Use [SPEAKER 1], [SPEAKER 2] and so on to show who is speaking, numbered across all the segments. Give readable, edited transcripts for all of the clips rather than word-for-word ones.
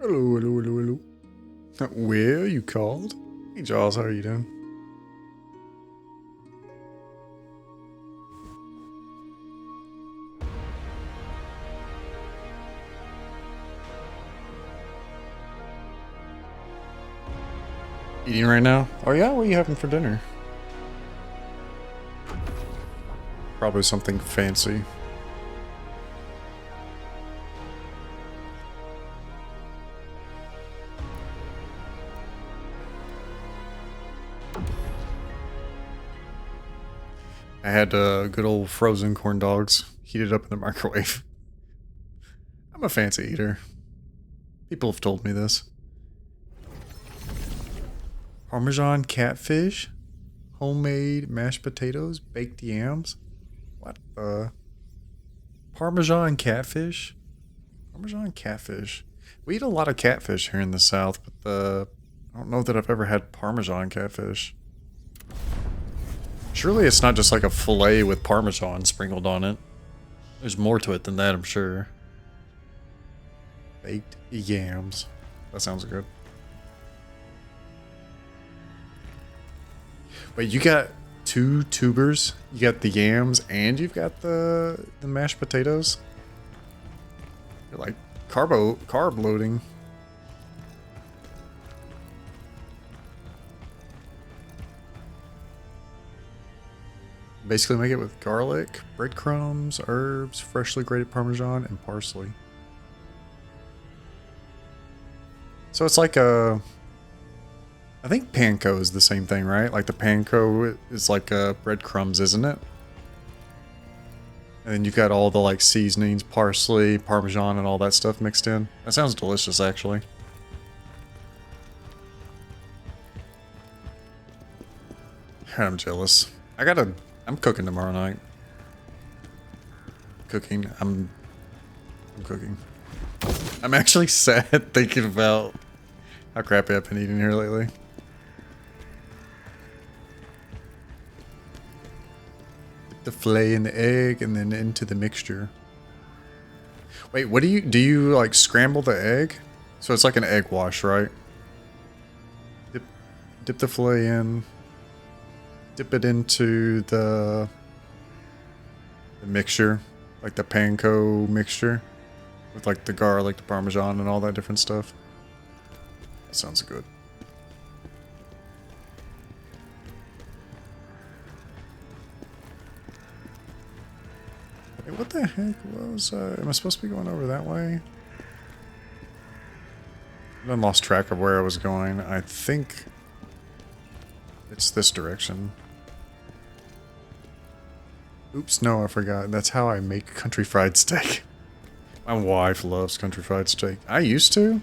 [SPEAKER 1] Hello, hello, hello, hello. Well, you called? Hey, Jaws, how are you doing? Eating right now? Oh yeah, what are you having for dinner? Probably something fancy. I had good old frozen corn dogs heated up in the microwave. I'm a fancy eater. People have told me this. Parmesan catfish, homemade mashed potatoes, baked yams. What the? Parmesan catfish? Parmesan catfish. We eat a lot of catfish here in the South, but I don't know that I've ever had Parmesan catfish. Surely it's not just like a fillet with Parmesan sprinkled on it. There's more to it than that, I'm sure. Baked yams. That sounds good. Wait, you got two tubers? You got the yams and you've got the mashed potatoes? You're like carb loading. Basically make it with garlic, breadcrumbs, herbs, freshly grated Parmesan, and parsley. So it's like a... I think panko is the same thing, right? Like the panko is like breadcrumbs, isn't it? And then you've got all the like seasonings, parsley, Parmesan, and all that stuff mixed in. That sounds delicious, actually. I'm jealous. I'm cooking tomorrow night. I'm cooking. I'm actually sad thinking about how crappy I've been eating here lately. Dip the filet in the egg and then into the mixture. Wait, what do you like scramble the egg? So it's like an egg wash, right? Dip the filet in. Dip it into the mixture, like the panko mixture, with like the garlic, the Parmesan, and all that different stuff. That sounds good. Wait, what the heck was... am I supposed to be going over that way? I done lost track of where I was going. I think it's this direction. Oops, no, I forgot. That's how I make country fried steak. My wife loves country fried steak. I used to.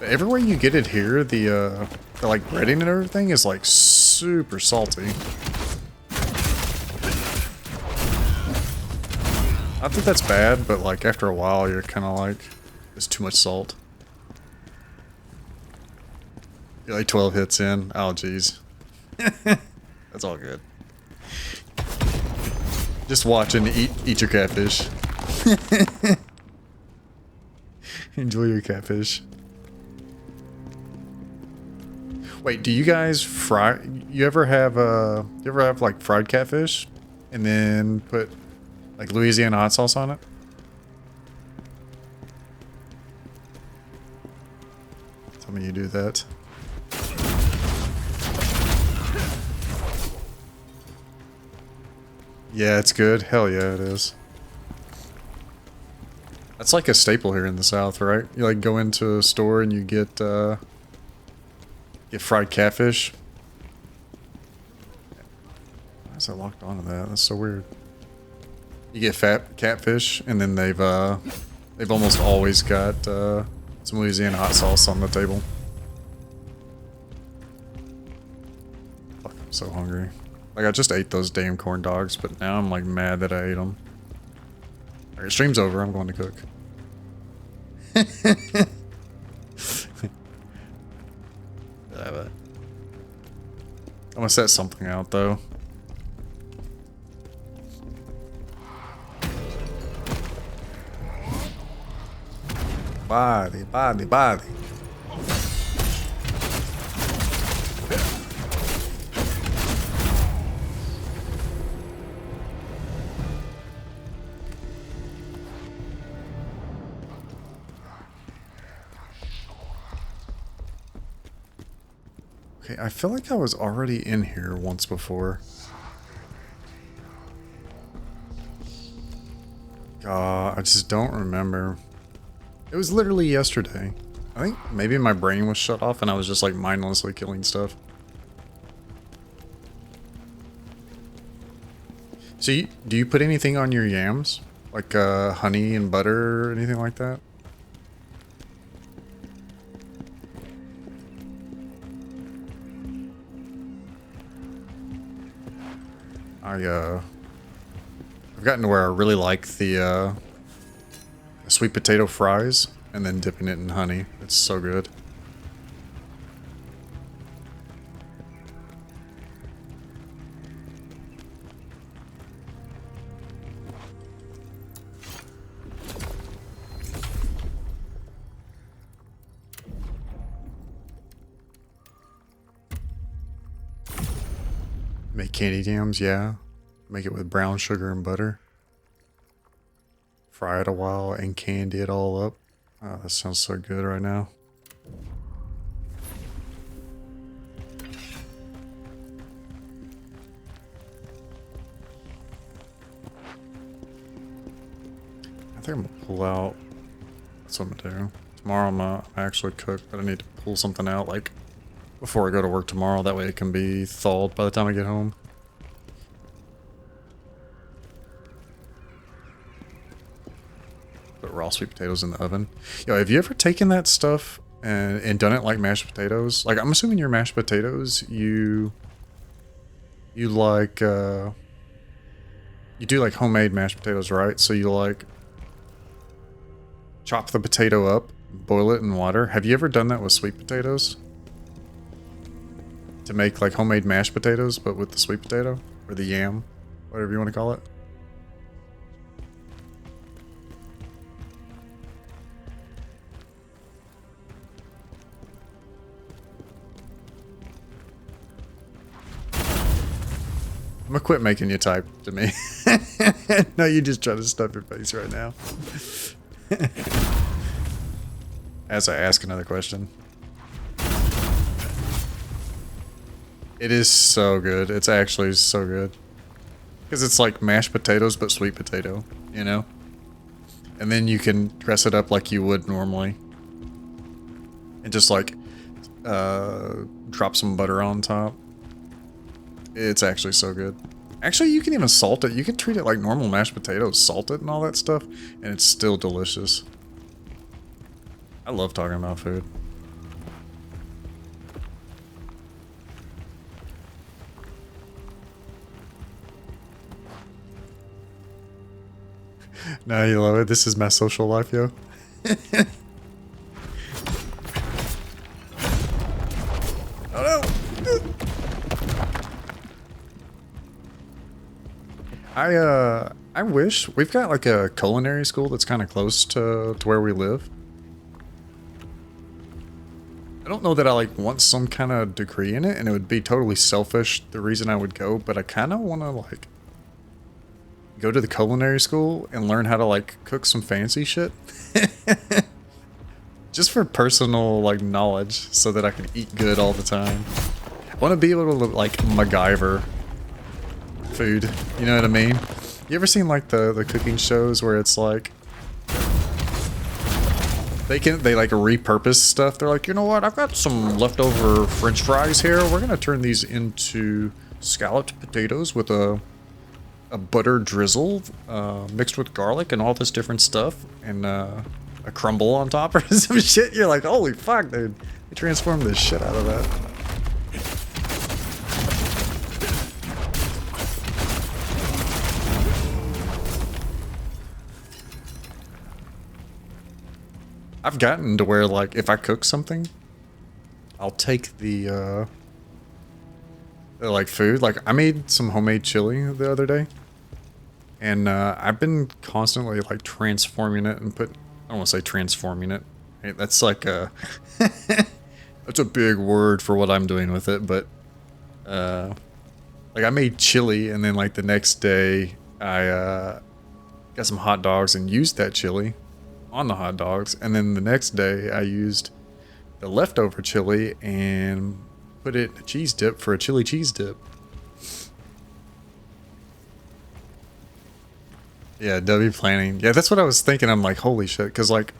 [SPEAKER 1] Everywhere you get it here, the like breading and everything is like super salty. Not that that's bad, but like after a while you're kind of like, there's too much salt. You're like 12 hits in. Oh, jeez. That's all good. Just watch and eat your catfish. Enjoy your catfish. Wait, do you guys fry? You ever have like fried catfish, and then put like Louisiana hot sauce on it? Tell me you do that. Yeah, it's good. Hell yeah, it is. That's like a staple here in the South, right? You like go into a store and you get fried catfish. Why is that locked onto that? That's so weird. You get fat catfish, and then they've almost always got some Louisiana hot sauce on the table. Fuck, I'm so hungry. Like, I just ate those damn corn dogs, but now I'm, like, mad that I ate them. Alright, stream's over. I'm going to cook. I'm gonna set something out, though. body, body, body. Okay, I feel like I was already in here once before. God, I just don't remember. It was literally yesterday. I think maybe my brain was shut off and I was just like mindlessly killing stuff. So do you put anything on your yams? Like honey and butter or anything like that? I've gotten to where I really like the sweet potato fries and then dipping it in honey. It's so good. Make candied yams, yeah. Make it with brown sugar and butter. Fry it a while and candy it all up. Oh, that sounds so good right now. I think I'm gonna pull out. That's what I'm gonna do. Tomorrow I'm gonna actually cook, but I need to pull something out like before I go to work tomorrow. That way it can be thawed by the time I get home. Put raw sweet potatoes in the oven. Yo, have you ever taken that stuff and done it like mashed potatoes? Like, I'm assuming your mashed potatoes, you like, you do like homemade mashed potatoes, right? So you like chop the potato up, boil it in water. Have you ever done that with sweet potatoes? To make like homemade mashed potatoes, but with the sweet potato or the yam, whatever you want to call it. I'm gonna quit making you type to me. No, you just try to stuff your face right now. As I ask another question. It is so good. It's actually so good. Because it's like mashed potatoes, but sweet potato, you know? And then you can dress it up like you would normally. And just like, drop some butter on top. It's actually so good. Actually, you can even salt it. You can treat it like normal mashed potatoes, salt it and all that stuff, and it's still delicious. I love talking about food. Nah, you love it. This is my social life, yo. Oh no! I wish we've got like a culinary school that's kind of close to where we live. I don't know that I like want some kind of degree in it, and it would be totally selfish the reason I would go, but I kind of want to like go to the culinary school and learn how to like cook some fancy shit. Just for personal like knowledge so that I can eat good all the time. I want to be able to like MacGyver food, you know what I mean? You ever seen like the cooking shows where it's like they like repurpose stuff? They're like, you know what, I've got some leftover French fries here. We're gonna turn these into scalloped potatoes with a butter drizzle mixed with garlic and all this different stuff and a crumble on top or some shit. You're like, holy fuck, dude. They transformed the shit out of that. I've gotten to where, like, if I cook something, I'll take the like, food. Like, I made some homemade chili the other day. And, I've been constantly, like, transforming it and I don't want to say transforming it. Right, that's like a that's a big word for what I'm doing with it, but like I made chili and then like the next day I got some hot dogs and used that chili on the hot dogs, and then the next day I used the leftover chili and put it in a cheese dip for a chili cheese dip. Yeah, W planning. Yeah, that's what I was thinking. I'm like, holy shit, because like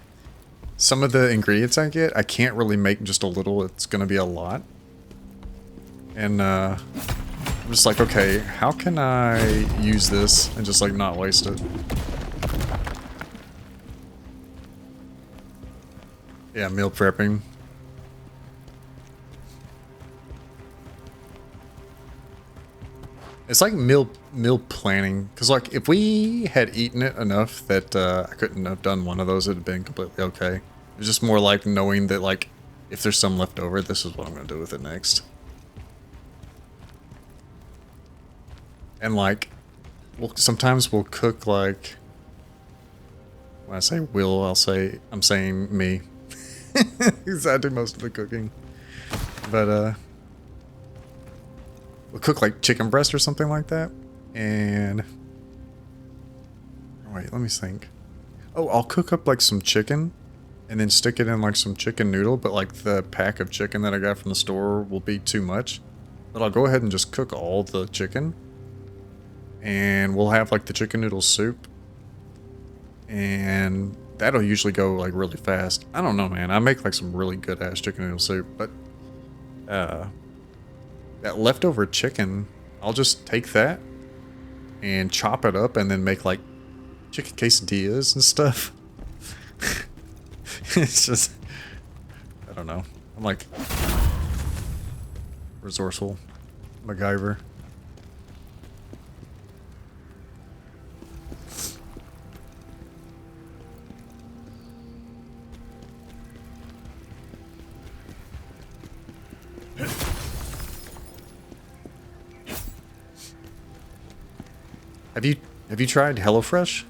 [SPEAKER 1] some of the ingredients I get, I can't really make just a little. It's gonna be a lot, and I'm just like, okay, how can I use this and just like not waste it? Yeah, meal prepping. It's like meal planning, because like if we had eaten it enough that I couldn't have done one of those, it'd have been completely okay. It's just more like knowing that like if there's some left over, this is what I'm gonna do with it next. And like, sometimes we'll cook like. When I say will, I'm saying me, because I do most of the cooking. But we'll cook like chicken breast or something like that, and wait, let me think. Oh, I'll cook up like some chicken and then stick it in like some chicken noodle, but like the pack of chicken that I got from the store will be too much. But I'll go ahead and just cook all the chicken, and we'll have like the chicken noodle soup, and that'll usually go like really fast. I don't know, man. I make like some really good ass chicken noodle soup, but that leftover chicken, I'll just take that and chop it up and then make like chicken quesadillas and stuff. It's just, I don't know. I'm like resourceful, MacGyver. Have you tried HelloFresh?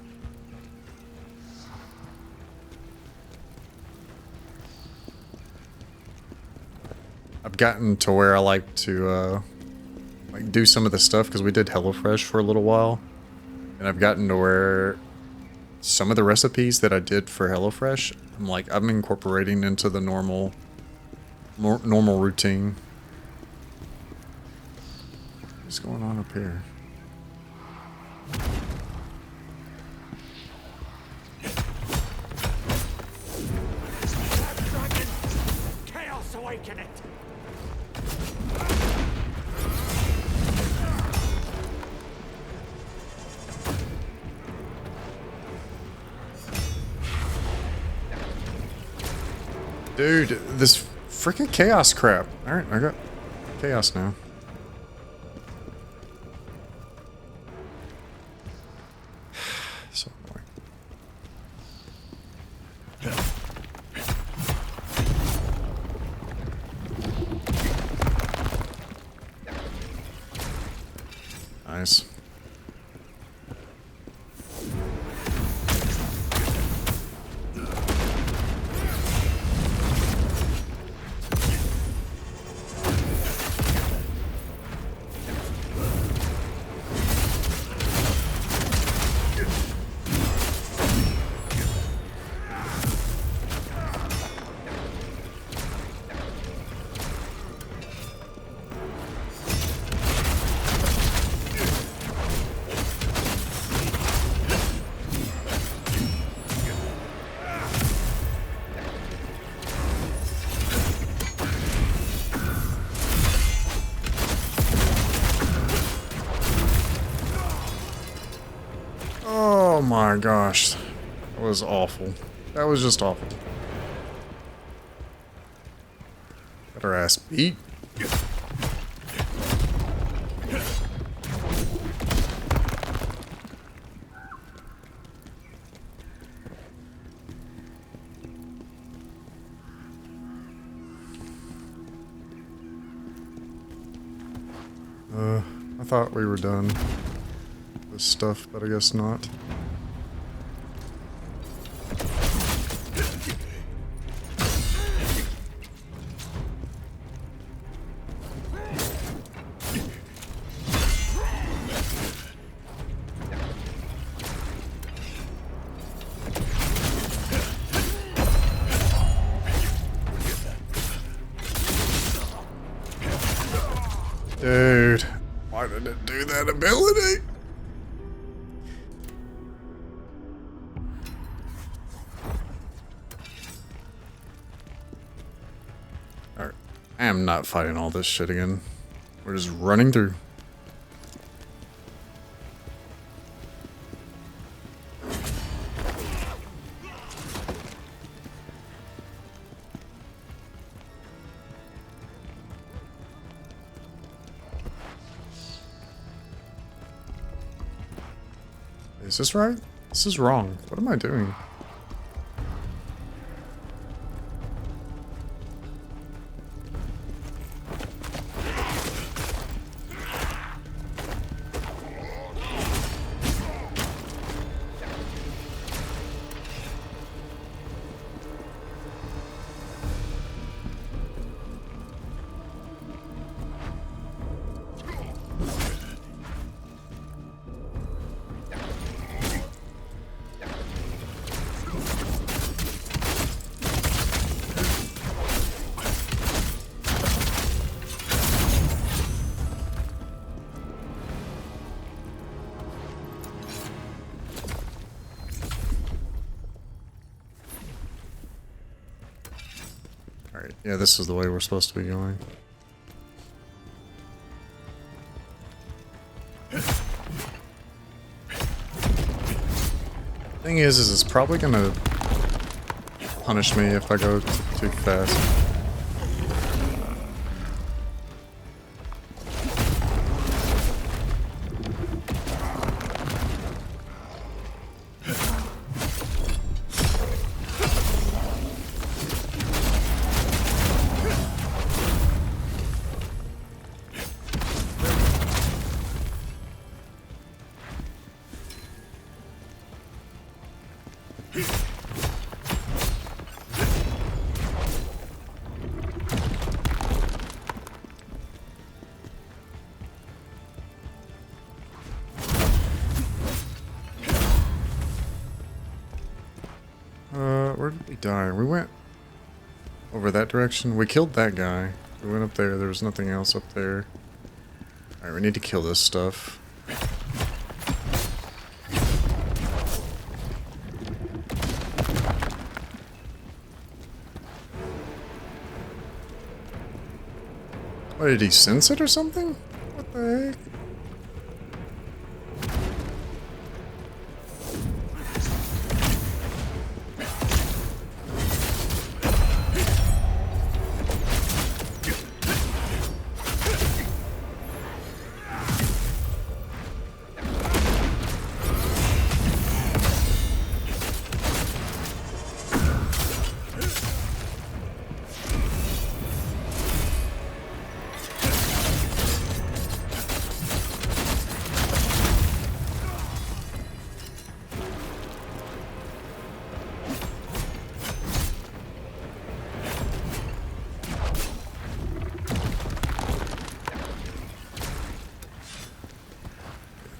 [SPEAKER 1] I've gotten to where I like to like do some of the stuff because we did HelloFresh for a little while, and I've gotten to where some of the recipes that I did for HelloFresh, I'm incorporating into the normal routine. What's going on up here?
[SPEAKER 2] Chaos awaken it.
[SPEAKER 1] Dude, this freaking chaos crap. Alright, I got chaos now. So annoying. Nice. Oh my gosh. That was awful. That was just awful. Got her ass beat. I thought we were done with this stuff, but I guess not. did it do that ability? Alright. I am not fighting all this shit again. We're just running through. Is this right? This is wrong. What am I doing? Alright, yeah, this is the way we're supposed to be going. Thing is it's probably gonna punish me if I go too fast. Where did we die? We went over that direction. We killed that guy. We went up there. There was nothing else up there. Alright, we need to kill this stuff. What, did he sense it or something? What the heck?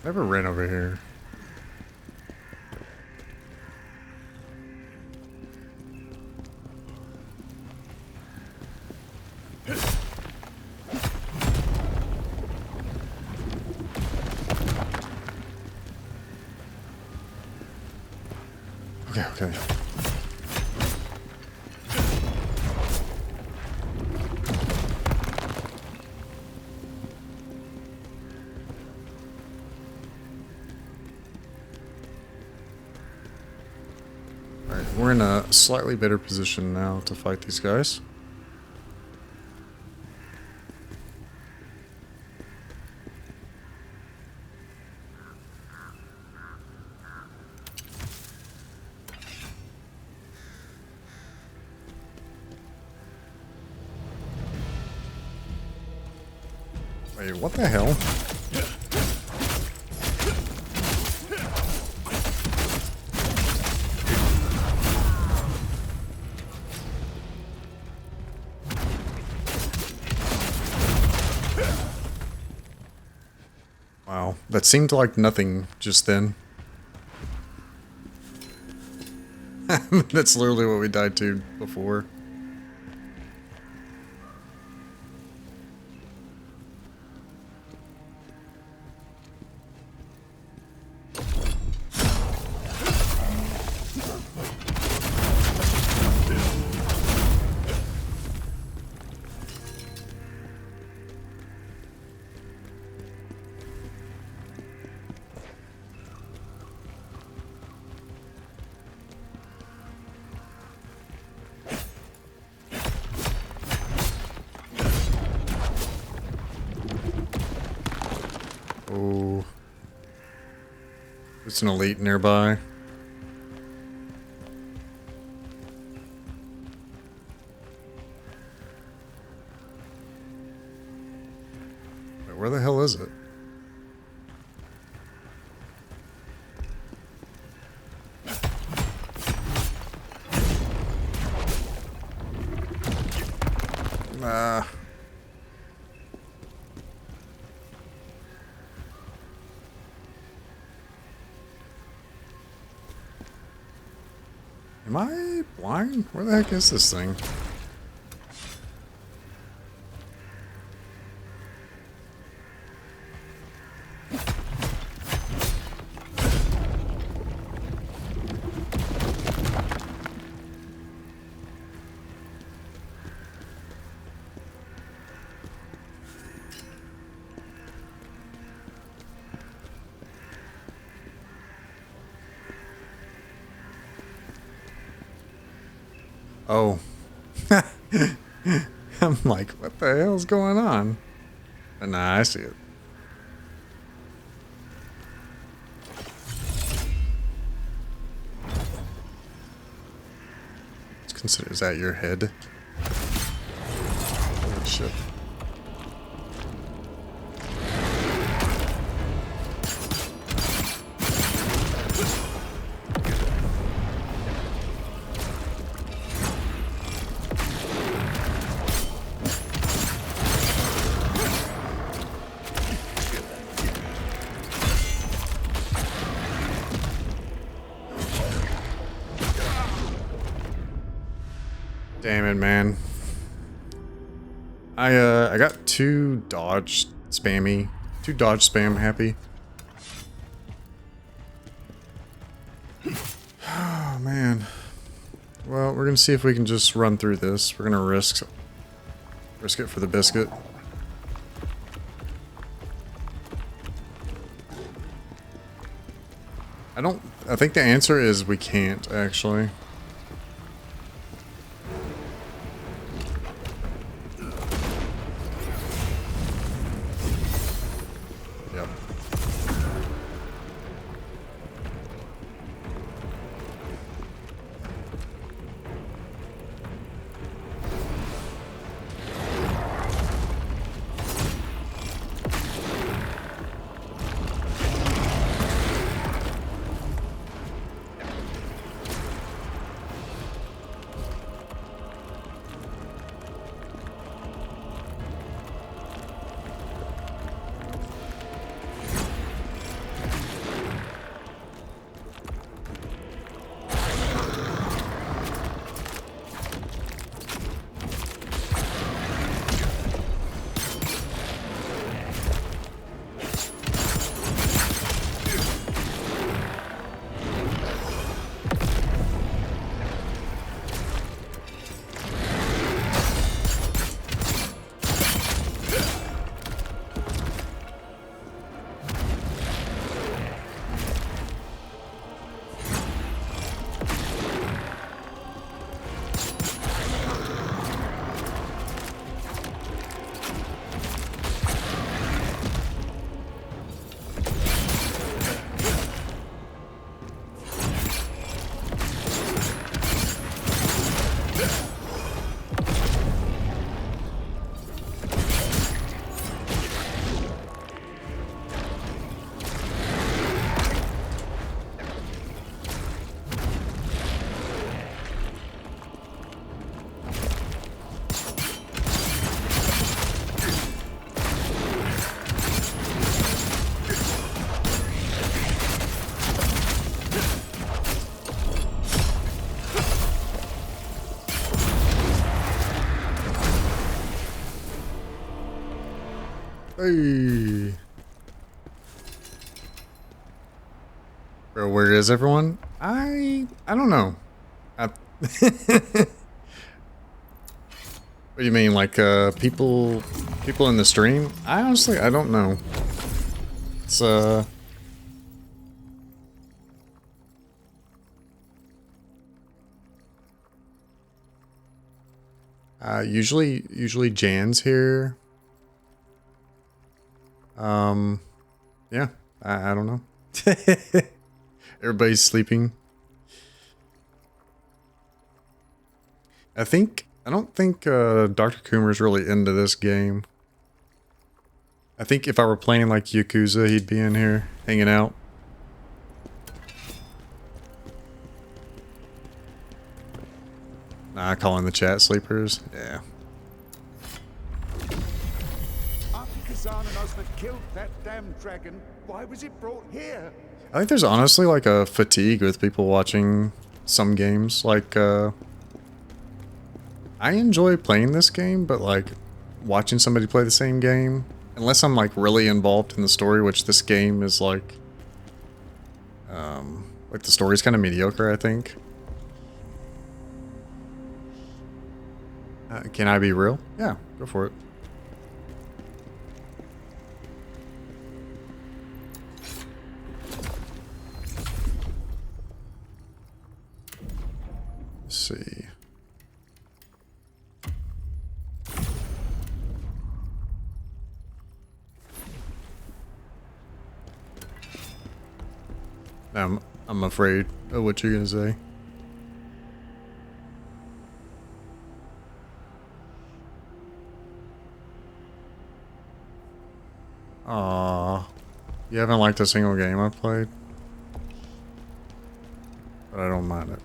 [SPEAKER 1] Never ran over here. Okay, okay. We're in a slightly better position now to fight these guys. Wait, what the hell? Wow, that seemed like nothing just then. That's literally what we died to before. Oh. It's an elite nearby. Wait, where the hell is it? Nah. Am I blind? Where the heck is this thing? Oh. I'm like, what the hell's going on? But nah, I see it. Let's consider, is that your head? Oh, shit. Damn it, man. I got two dodge spam happy. Oh man. Well, we're gonna see if we can just run through this. We're gonna risk it for the biscuit. I think the answer is we can't actually. Yep. Hey. Bro, where is everyone? I don't know. What do you mean, like people in the stream? I honestly don't know. It's usually Jan's here. Yeah, I don't know. Everybody's sleeping. I don't think Dr. Coomer's really into this game. I think if I were playing like Yakuza, he'd be in here hanging out. Nah, calling the chat sleepers. Yeah.
[SPEAKER 3] After Kazan and Osman killed that damn dragon, why was it brought here?
[SPEAKER 1] I think there's honestly like a fatigue with people watching some games. Like, I enjoy playing this game, but like watching somebody play the same game, unless I'm like really involved in the story, which this game is like the story's kind of mediocre, I think. Can I be real? Yeah, go for it. Let's see. I'm afraid of what you're gonna say. Aww. You haven't liked a single game I've played? But I don't mind it.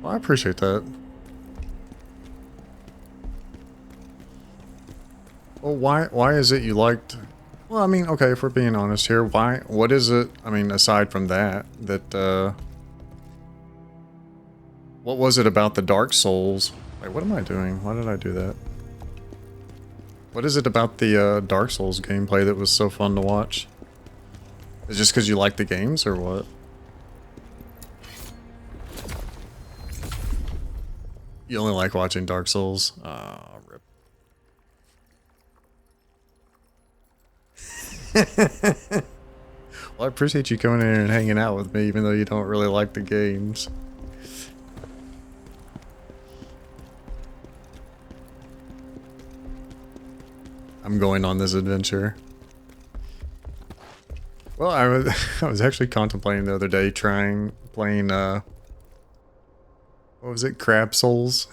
[SPEAKER 1] Well, I appreciate that. Well, why is it you liked... Well, I mean, okay, if we're being honest here, what is it, I mean, aside from that, what was it about the Dark Souls? Wait, what am I doing? Why did I do that? What is it about the Dark Souls gameplay that was so fun to watch? Is it just because you like the games, or what? You only like watching Dark Souls? Ah, rip. Well, I appreciate you coming in here and hanging out with me, even though you don't really like the games. I'm going on this adventure. Well, I was actually contemplating the other day playing what was it, Crab Souls?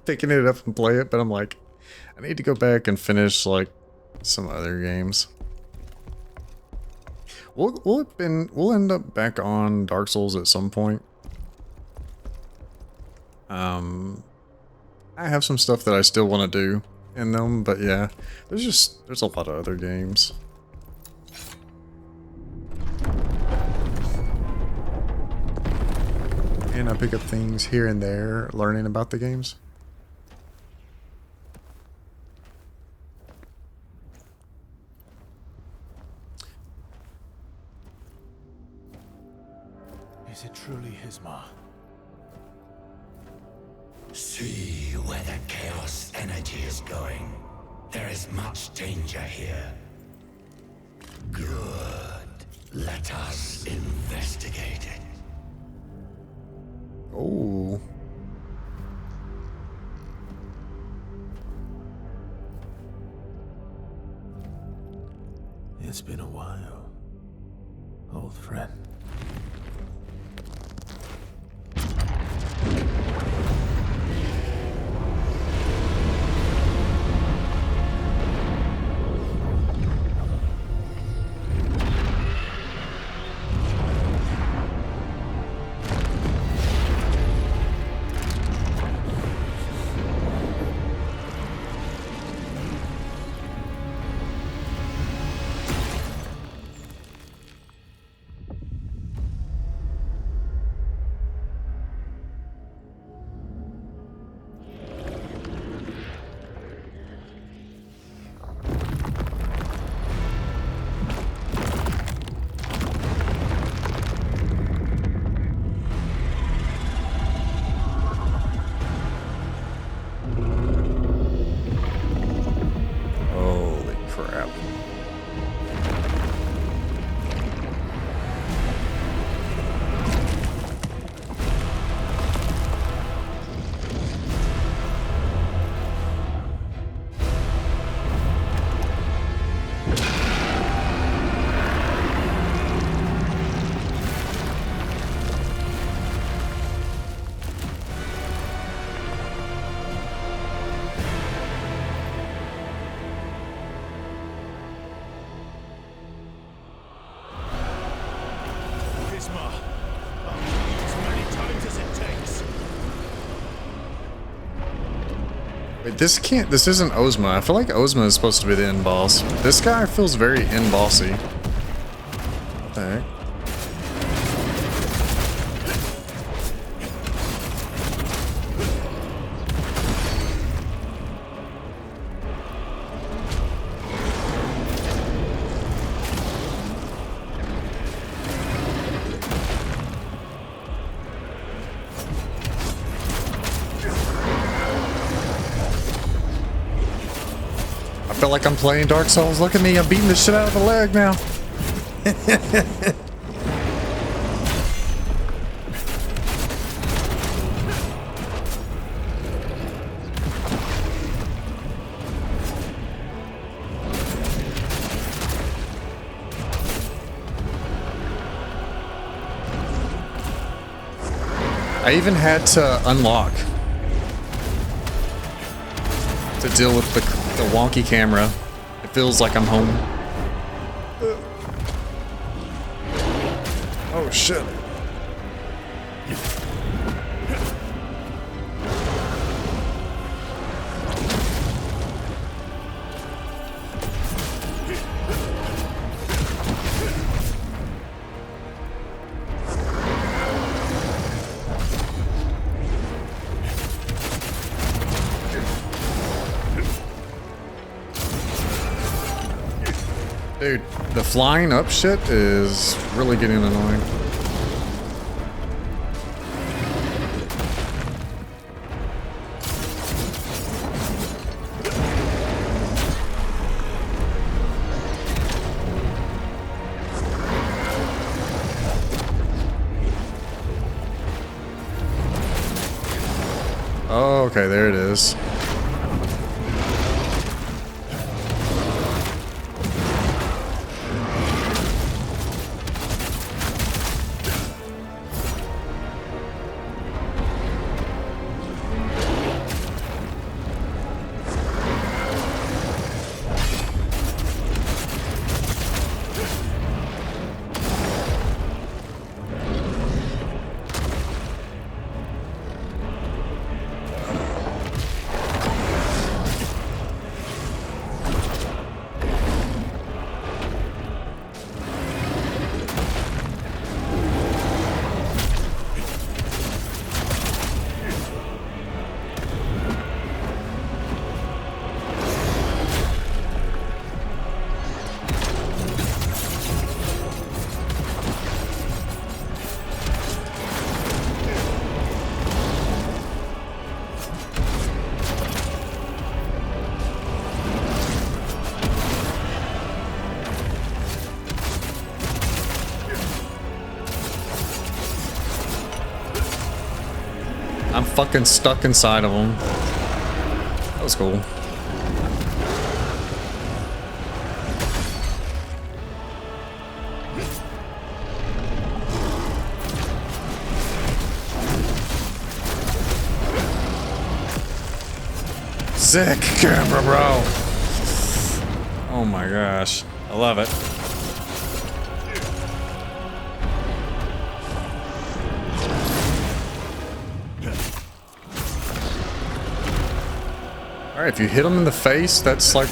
[SPEAKER 1] Picking it up and play it, but I'm like, I need to go back and finish like some other games. We'll end up back on Dark Souls at some point. I have some stuff that I still want to do in them, but yeah, there's a lot of other games. And I pick up things here and there, learning about the games.
[SPEAKER 3] Is it truly his mark?
[SPEAKER 4] See where the chaos energy is going. There is much danger here. Good. Let us investigate it.
[SPEAKER 1] Oh.
[SPEAKER 3] It's been a while, old friend.
[SPEAKER 1] Wait, this can't. This isn't Ozma. I feel like Ozma is supposed to be the end boss. This guy feels very end bossy. What the heck? I feel like I'm playing Dark Souls. Look at me, I'm beating the shit out of the leg now. I even had to unlock to deal with the wonky camera. It feels like I'm home. Oh shit. Dude, the flying up shit is really getting annoying. Oh, okay, there it is. I'm fucking stuck inside of them. That was cool. Sick camera, bro. Oh my gosh. I love it. Alright, if you hit him in the face, that's like...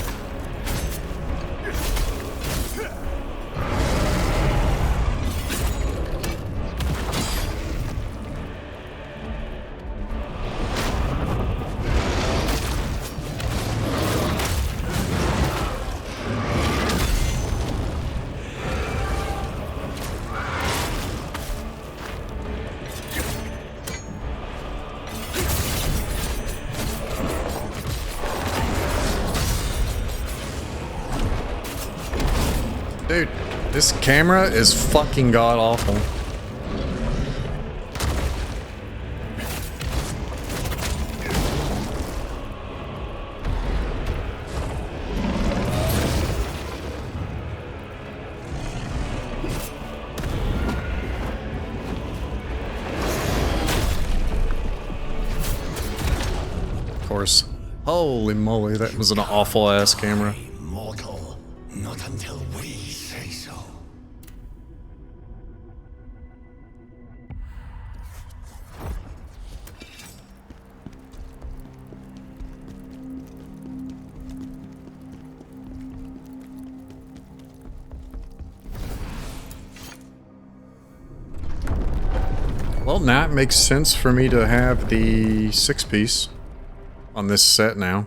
[SPEAKER 1] Dude, this camera is fucking god awful. Of course. Holy moly, that was an awful ass camera.
[SPEAKER 4] Mortal, not until we say so.
[SPEAKER 1] Well, now it makes sense for me to have the 6-piece on this set now.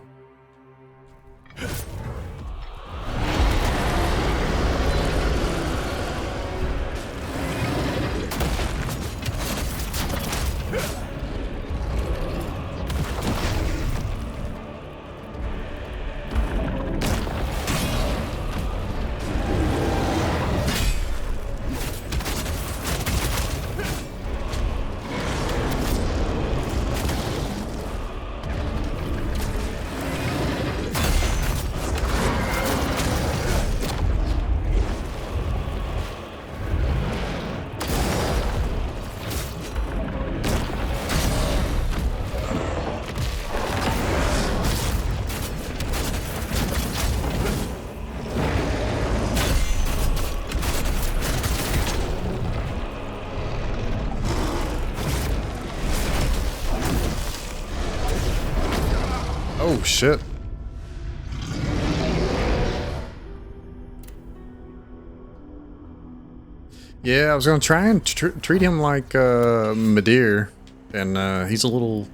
[SPEAKER 1] Oh, shit. Yeah, I was gonna try and treat him like Midir, and he's a little...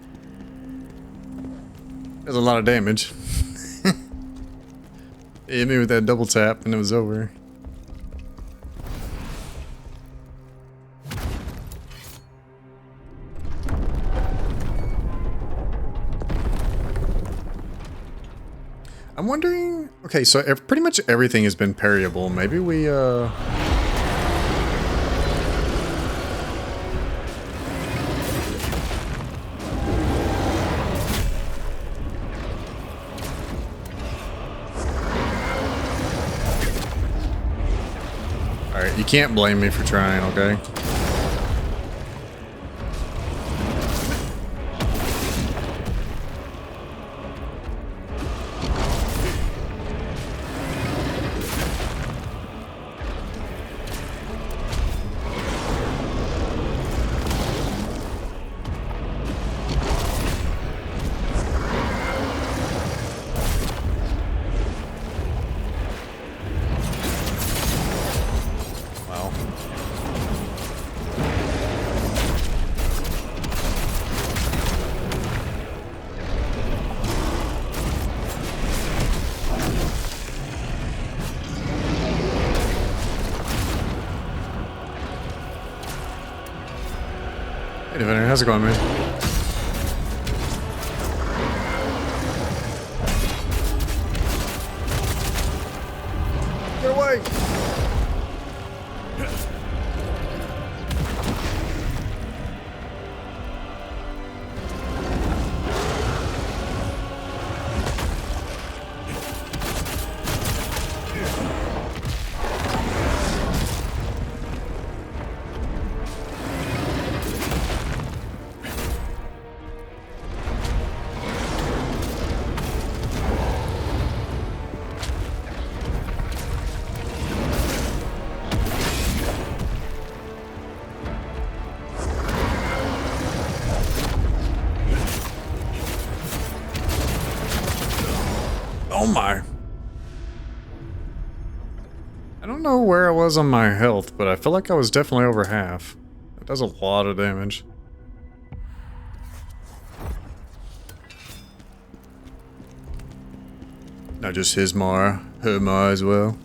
[SPEAKER 1] Does a lot of damage. He hit me with that double tap and it was over. I'm wondering... Okay, so pretty much everything has been parryable. Maybe we, Alright, you can't blame me for trying, okay? Hey Defender, how's it going, man? Get away! Oh my. I don't know where I was on my health, but I feel like I was definitely over half. That does a lot of damage. Not just his Mara, her Mara as well.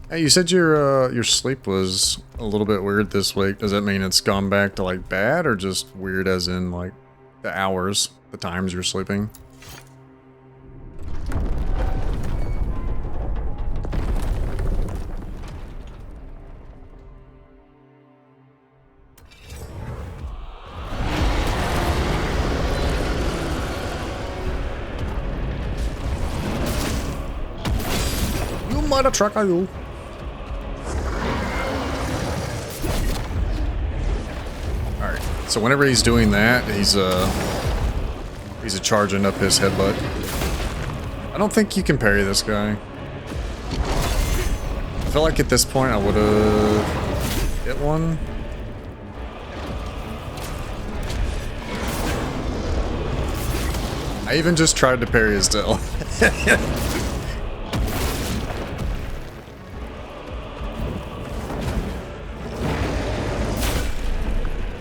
[SPEAKER 1] Hey, you said your sleep was a little bit weird this week. Does that mean it's gone back to like bad, or just weird as in like the hours, the times you're sleeping? You mother trucker, you. So whenever he's doing that, he's charging up his headbutt. I don't think you can parry this guy. I feel like at this point I would have hit one. I even just tried to parry his tail.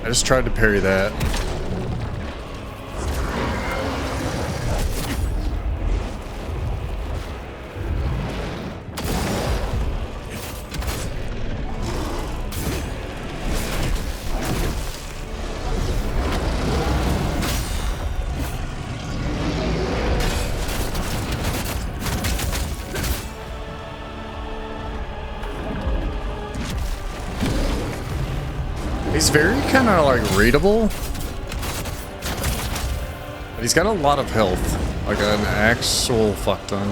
[SPEAKER 1] I just tried to parry that. He's very kind of like readable, but he's got a lot of health, like an actual fuck ton.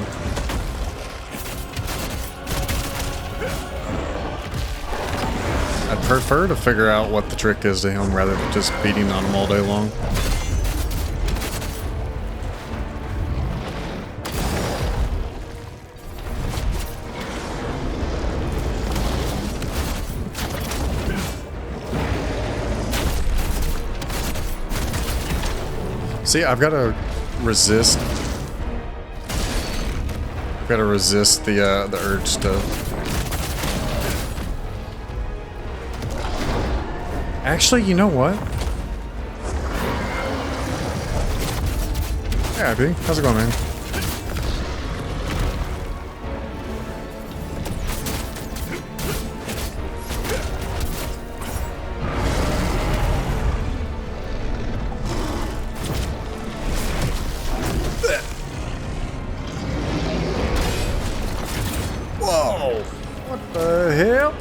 [SPEAKER 1] I'd prefer to figure out what the trick is to him rather than just beating on him all day long. See, I've got to resist. I've got to resist the urge to. Actually, you know what? Yeah, Abby, how's it going, man? Whoa! What the hell?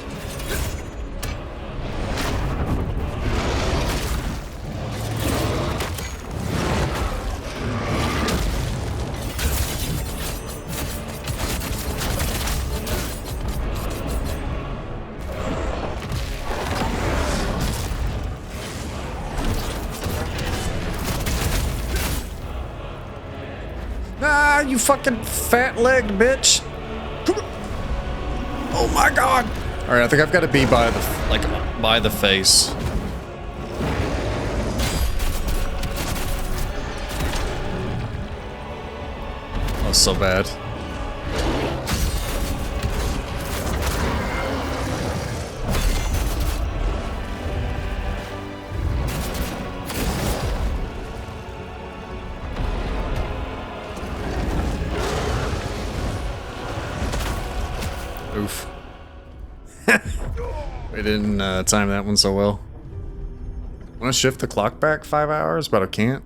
[SPEAKER 1] Ah, you fucking fat-legged bitch! Oh my god! All right, I think I've got to be by the by the face. That's so bad. Oof. We didn't time that one so well. I want to shift the clock back 5 hours, but I can't.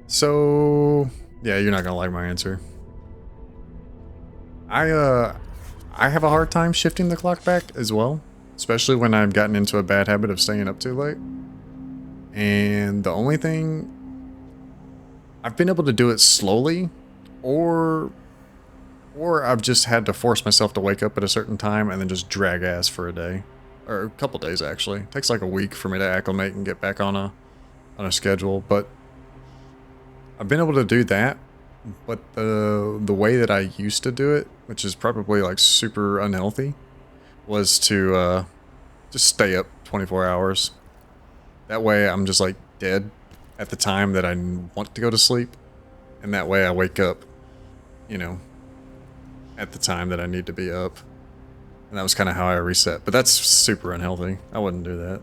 [SPEAKER 1] So, yeah, you're not gonna like my answer. I have a hard time shifting the clock back as well, especially when I've gotten into a bad habit of staying up too late. And the only thing I've been able to do it slowly, or I've just had to force myself to wake up at a certain time and then just drag ass for a day. Or a couple days, actually. It takes like a week for me to acclimate and get back on a schedule. But I've been able to do that. But the way that I used to do it, which is probably like super unhealthy, was to just stay up 24 hours. That way I'm just like dead at the time that I want to go to sleep. And that way I wake up, you know, at the time that I need to be up. And that was kind of how I reset. But that's super unhealthy. I wouldn't do that.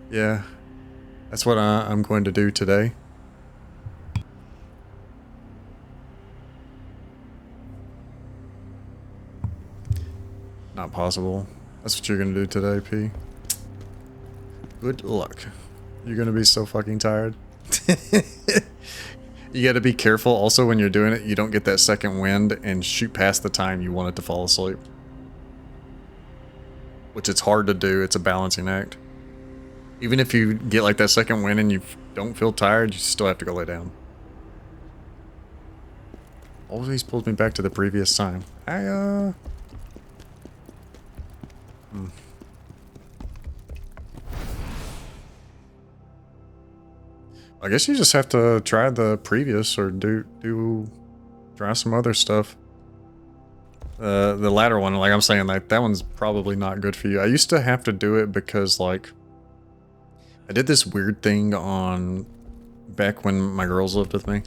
[SPEAKER 1] Yeah. That's what I'm going to do today. Not possible. That's what you're going to do today, P. Good luck. You're going to be so fucking tired. You got to be careful also when you're doing it. You don't get that second wind and shoot past the time you want it to fall asleep. Which it's hard to do. It's a balancing act. Even if you get like that second wind and you don't feel tired, you still have to go lay down. Always pulls me back to the previous time. I guess you just have to try the previous or try some other stuff. The latter one, like I'm saying, like that one's probably not good for you. I used to have to do it because like I did this weird thing on back when my girls lived with me.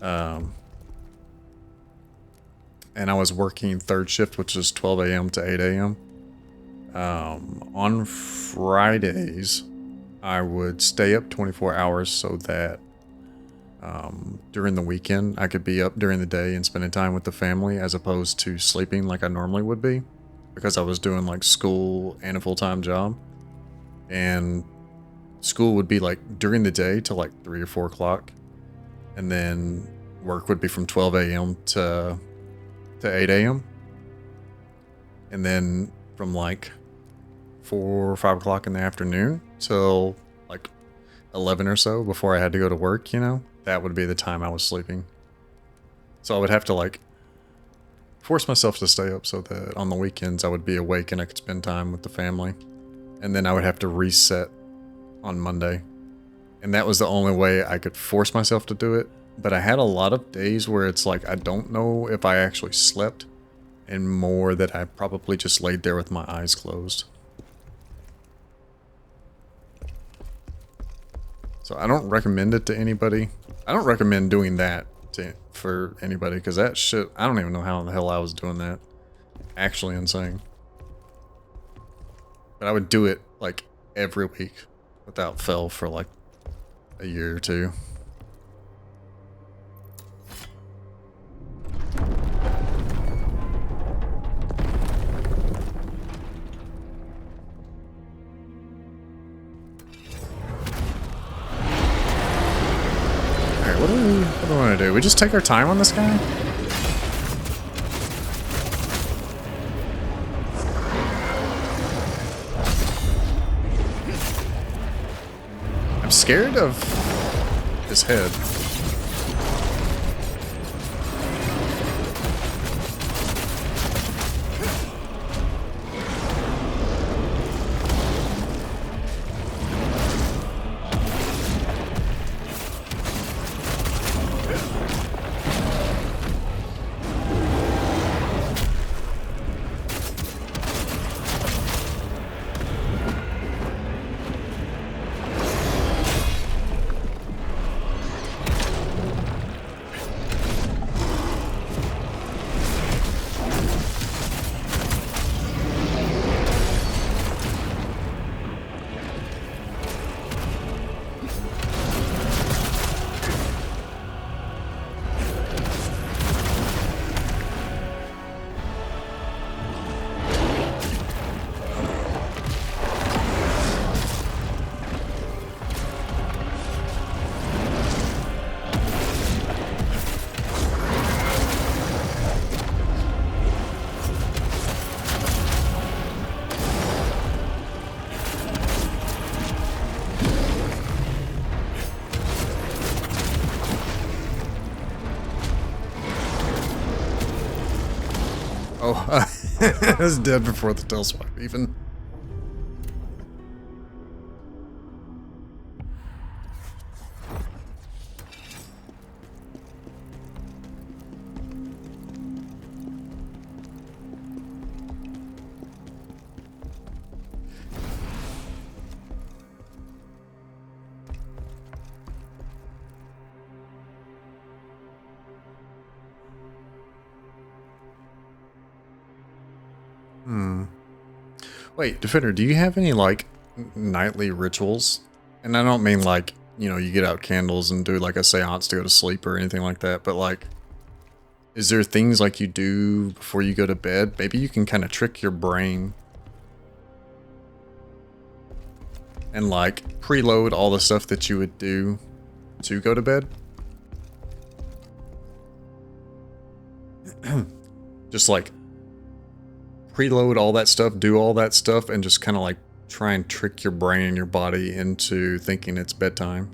[SPEAKER 1] And I was working third shift, which is 12 a.m. to 8 a.m. On Fridays, I would stay up 24 hours so that during the weekend I could be up during the day and spending time with the family as opposed to sleeping like I normally would be, because I was doing like school and a full-time job. And school would be like during the day till like 3 or 4 o'clock, and then work would be from 12 a.m. to 8 a.m. and then from like 4 or 5 o'clock in the afternoon till like 11 or so before I had to go to work, you know, that would be the time I was sleeping. So I would have to like force myself to stay up so that on the weekends I would be awake and I could spend time with the family. And then I would have to reset on Monday. And that was the only way I could force myself to do it. But I had a lot of days where it's like I don't know if I actually slept, and more that I probably just laid there with my eyes closed. So I don't recommend it to anybody. I don't recommend doing that for anybody, because that shit, I don't even know how in the hell I was doing that. Actually insane. But I would do it like every week without fail for like a year or two. Alright, what do we want to do? We just take our time on this guy? I'm scared of his head. Oh, I was dead before the tail swipe even. Wait, Defender, do you have any, like, nightly rituals? And I don't mean, like, you know, you get out candles and do, like, a seance to go to sleep or anything like that, but, like, is there things, like, you do before you go to bed? Maybe you can kind of trick your brain and, like, preload all the stuff that you would do to go to bed. Just, like, preload all that stuff, do all that stuff, and just kind of like try and trick your brain and your body into thinking it's bedtime.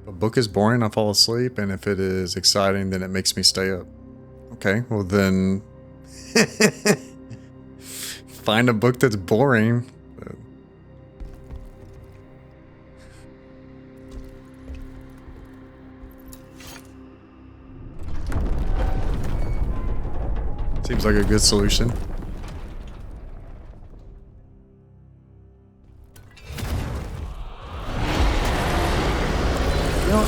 [SPEAKER 1] If a book is boring, I fall asleep, and if it is exciting, then it makes me stay up. Okay, well then find a book that's boring. Seems like a good solution. You know,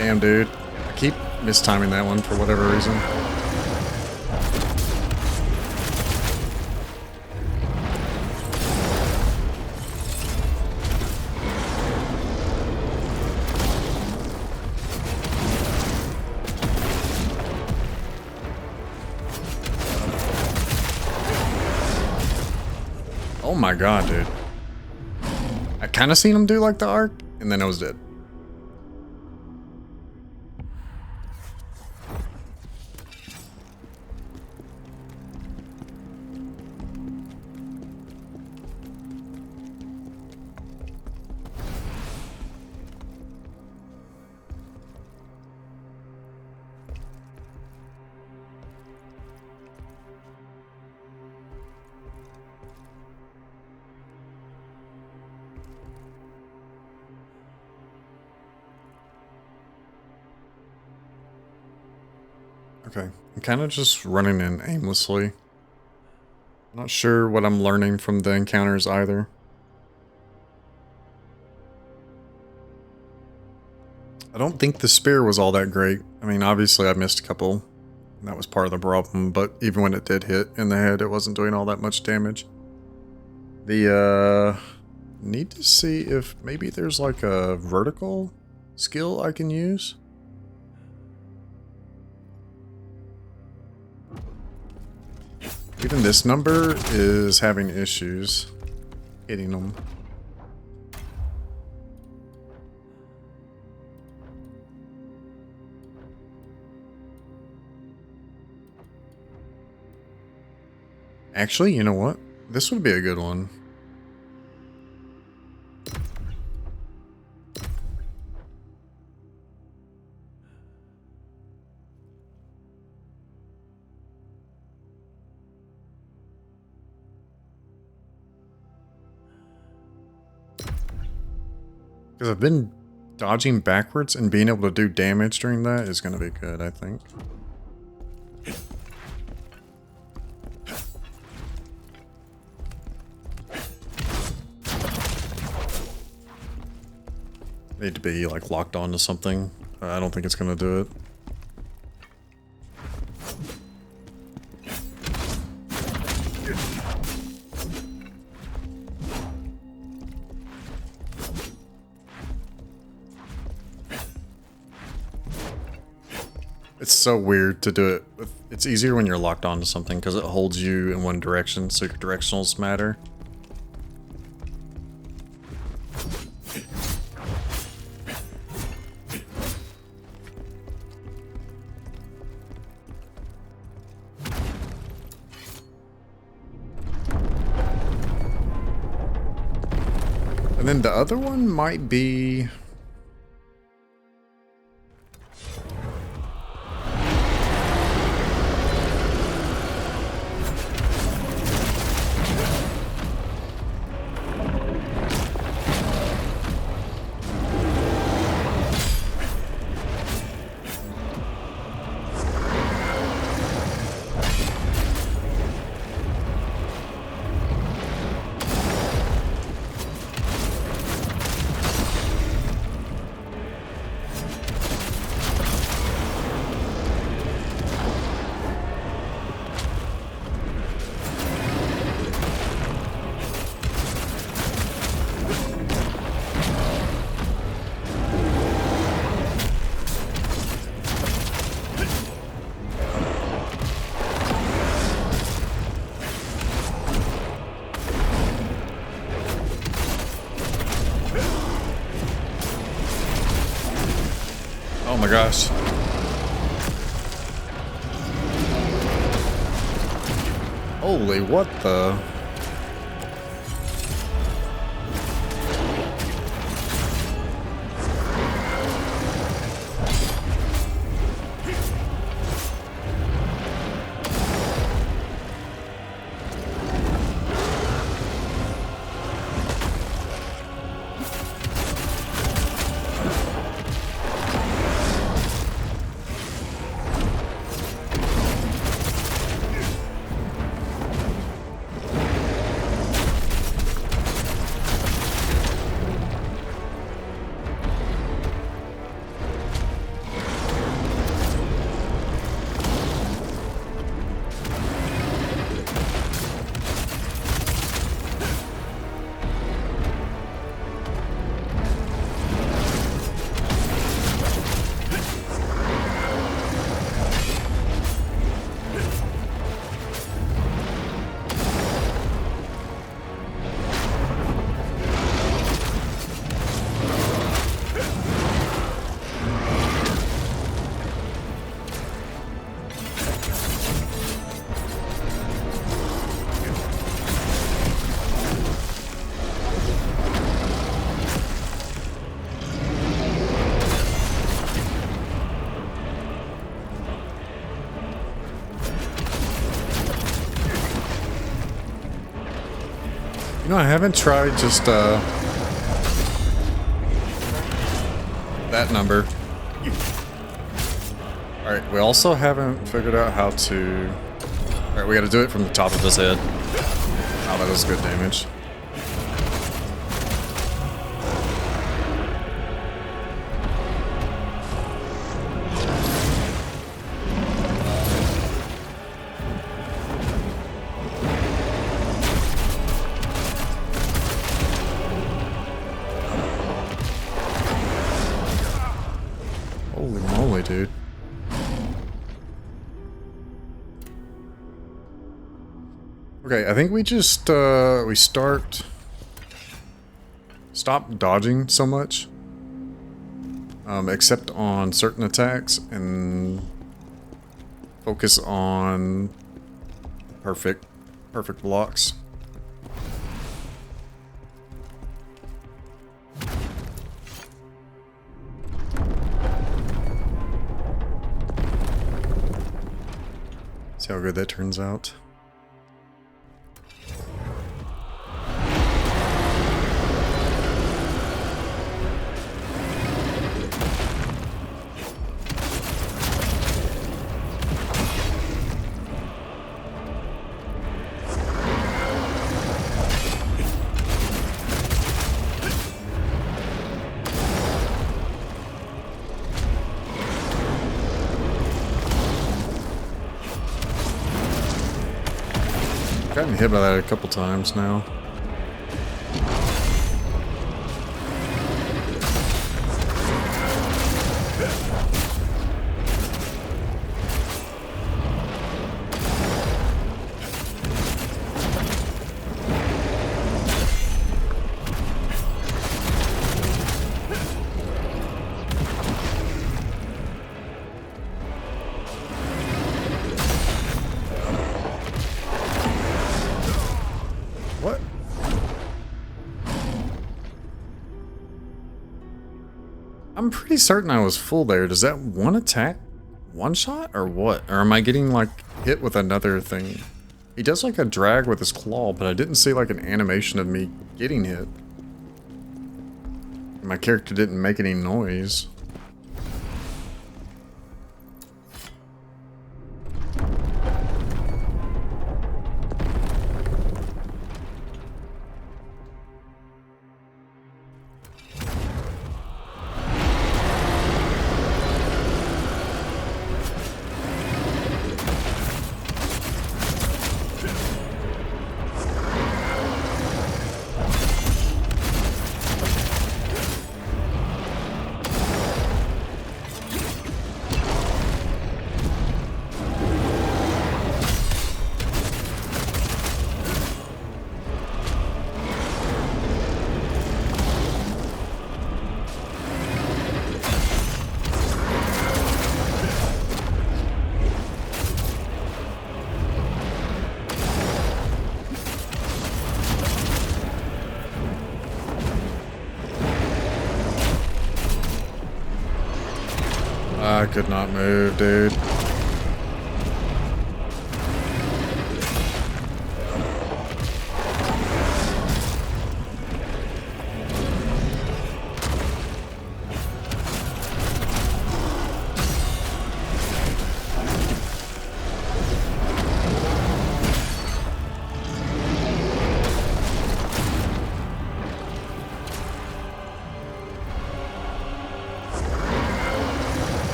[SPEAKER 1] Damn, dude. I keep mistiming that one for whatever reason. Oh my god, dude. I kind of seen him do like the arc, and then I was dead. Okay, I'm kind of just running in aimlessly. Not sure what I'm learning from the encounters either. I don't think the spear was all that great. I mean, obviously I missed a couple. And that was part of the problem, but even when it did hit in the head, it wasn't doing all that much damage. Need to see if maybe there's like a vertical skill I can use. Even this number is having issues hitting them. Actually, you know what? This would be a good one. Because I've been dodging backwards and being able to do damage during that is going to be good, I think. Need to be like locked onto something. I don't think it's going to do it. It's so weird to do it. It's easier when you're locked onto something because it holds you in one direction, so your directionals matter. And then the other one might be... Oh my gosh. Holy, what the... You know, I haven't tried just that number. Alright, we also haven't figured out how to... Alright, we gotta do it from the top of his head. Oh, that was good damage. Holy moly, dude. Okay, I think we just, we stop dodging so much. Except on certain attacks, and focus on perfect blocks. See how good that turns out. Gotten hit by that a couple times now. What? I'm pretty certain I was full there. Does that one attack one shot or what? Or am I getting like hit with another thing? He does like a drag with his claw, but I didn't see like an animation of me getting hit. My character didn't make any noise. I could not move, dude.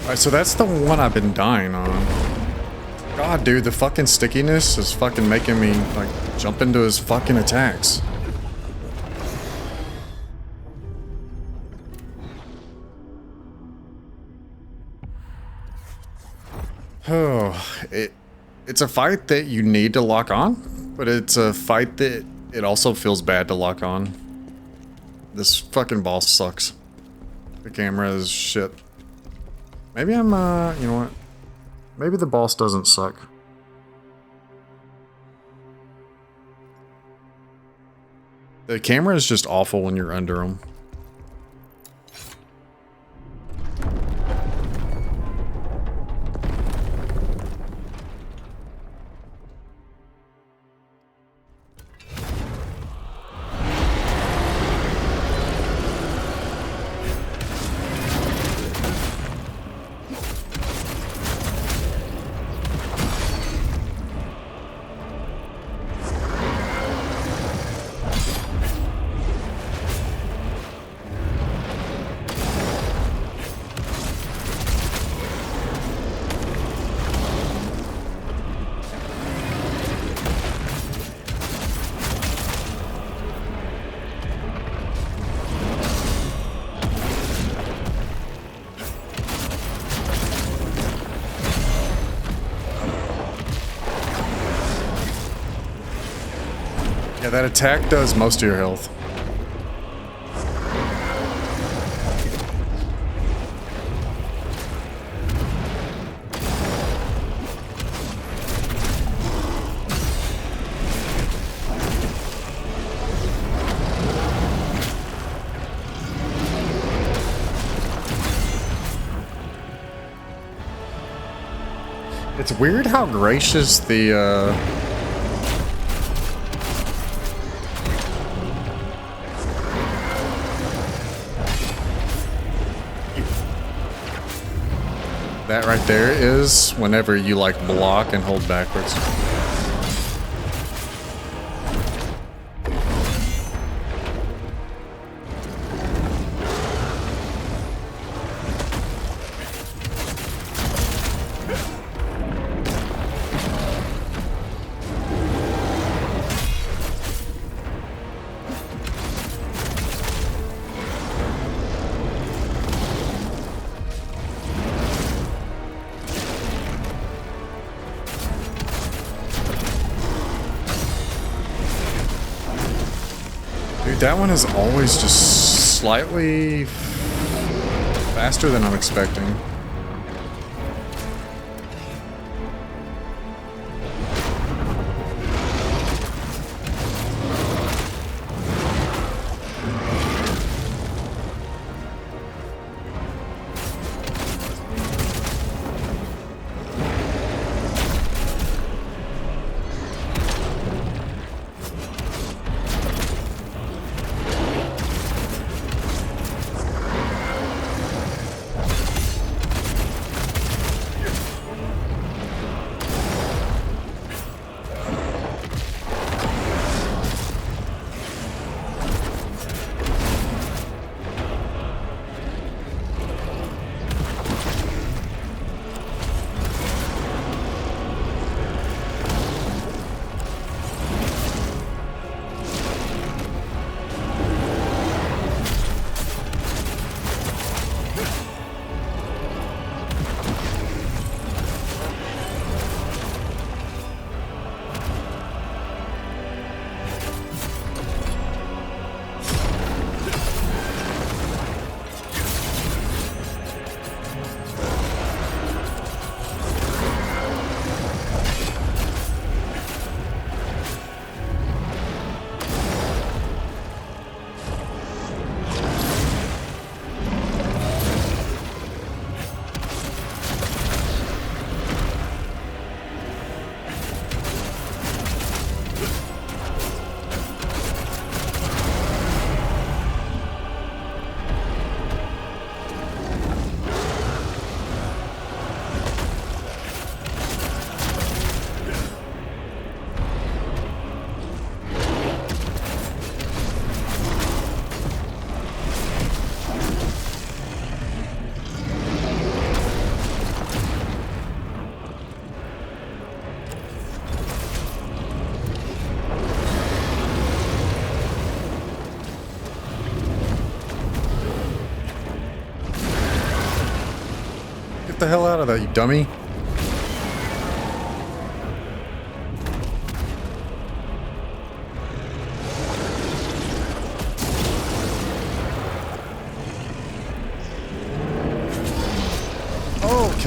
[SPEAKER 1] Alright, so that's the one I've been dying on. God, dude, the fucking stickiness is fucking making me, like, jump into his fucking attacks. Oh, it's a fight that you need to lock on, but it's a fight that it also feels bad to lock on. This fucking boss sucks. The camera is shit. Maybe I'm, you know what? Maybe the boss doesn't suck. The camera is just awful when you're under them. Yeah, that attack does most of your health. It's weird how gracious the that right there is whenever you like block and hold backwards. Dude, that one is always just slightly faster than I'm expecting. Get the hell out of that, you dummy.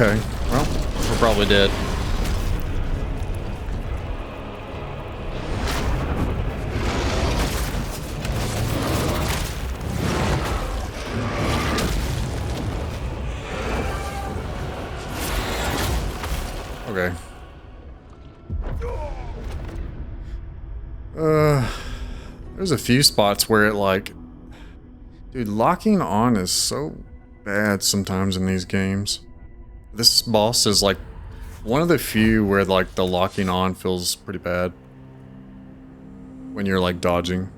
[SPEAKER 1] Okay. Well,
[SPEAKER 5] We're probably dead.
[SPEAKER 1] okay. There's a few spots where it like, dude, locking on is so bad sometimes in these games. This boss is like one of the few where like the locking on feels pretty bad when you're like dodging.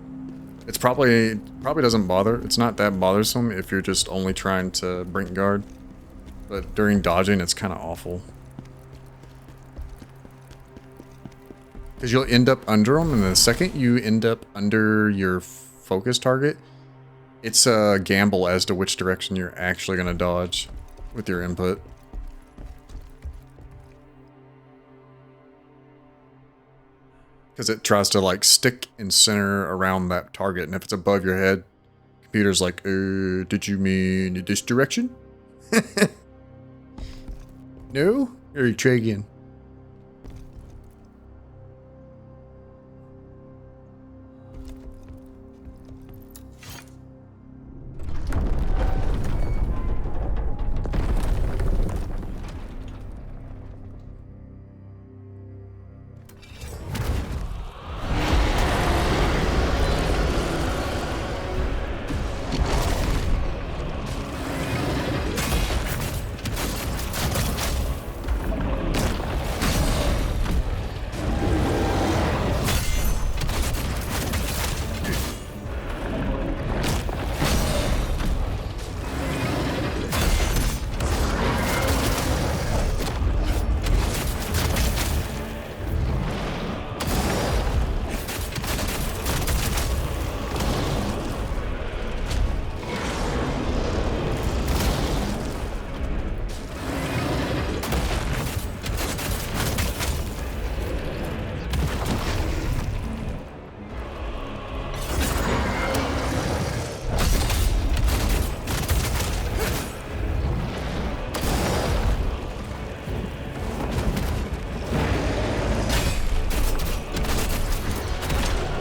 [SPEAKER 1] It's probably doesn't bother. It's not that bothersome if you're just only trying to brink guard, but during dodging it's kind of awful. Because you'll end up under them, and the second you end up under your focus target, it's a gamble as to which direction you're actually going to dodge with your input. Because it tries to like stick and center around that target, and if it's above your head, computer's like, did you mean this direction? No? Or try again.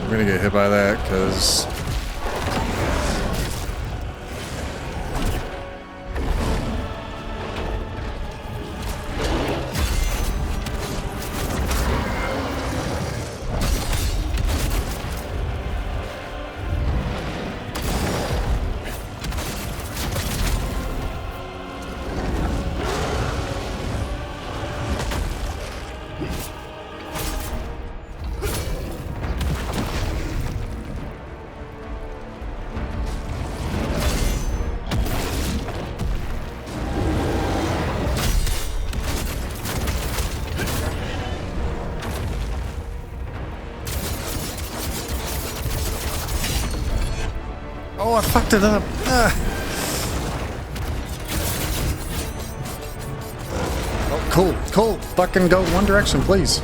[SPEAKER 1] I'm gonna get hit by that because oh, I fucked it up. Oh, cool, cool. Fucking go one direction, please.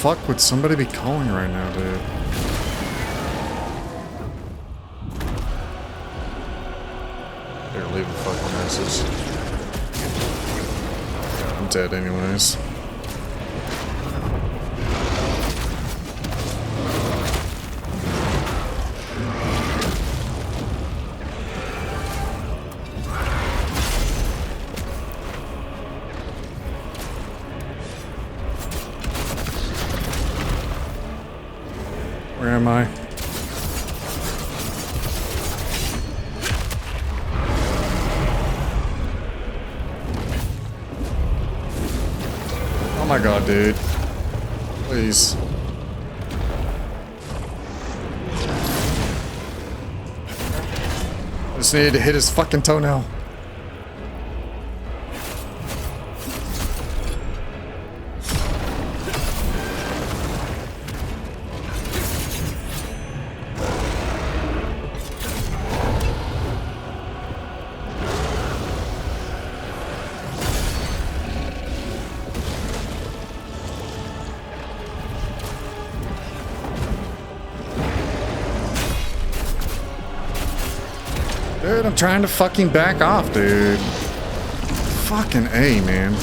[SPEAKER 1] fuck would somebody be calling right now, dude? Here, leave a fucking message. Yeah, I'm dead anyways. Where am I? Oh my god, dude. Please. I just needed to hit his fucking toenail. Dude, I'm trying to fucking back off, dude. Fucking A, man.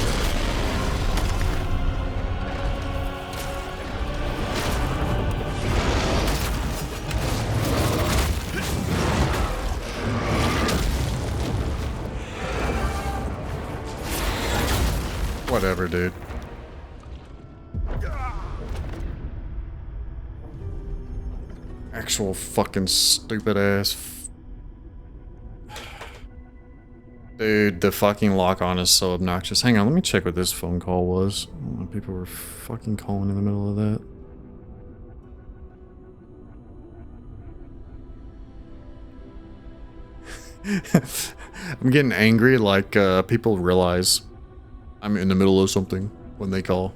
[SPEAKER 1] Whatever, dude. Actual fucking stupid ass. Dude, the fucking lock-on is so obnoxious. Hang on, let me check what this phone call was. People were fucking calling in the middle of that. I'm getting angry like people realize I'm in the middle of something when they call.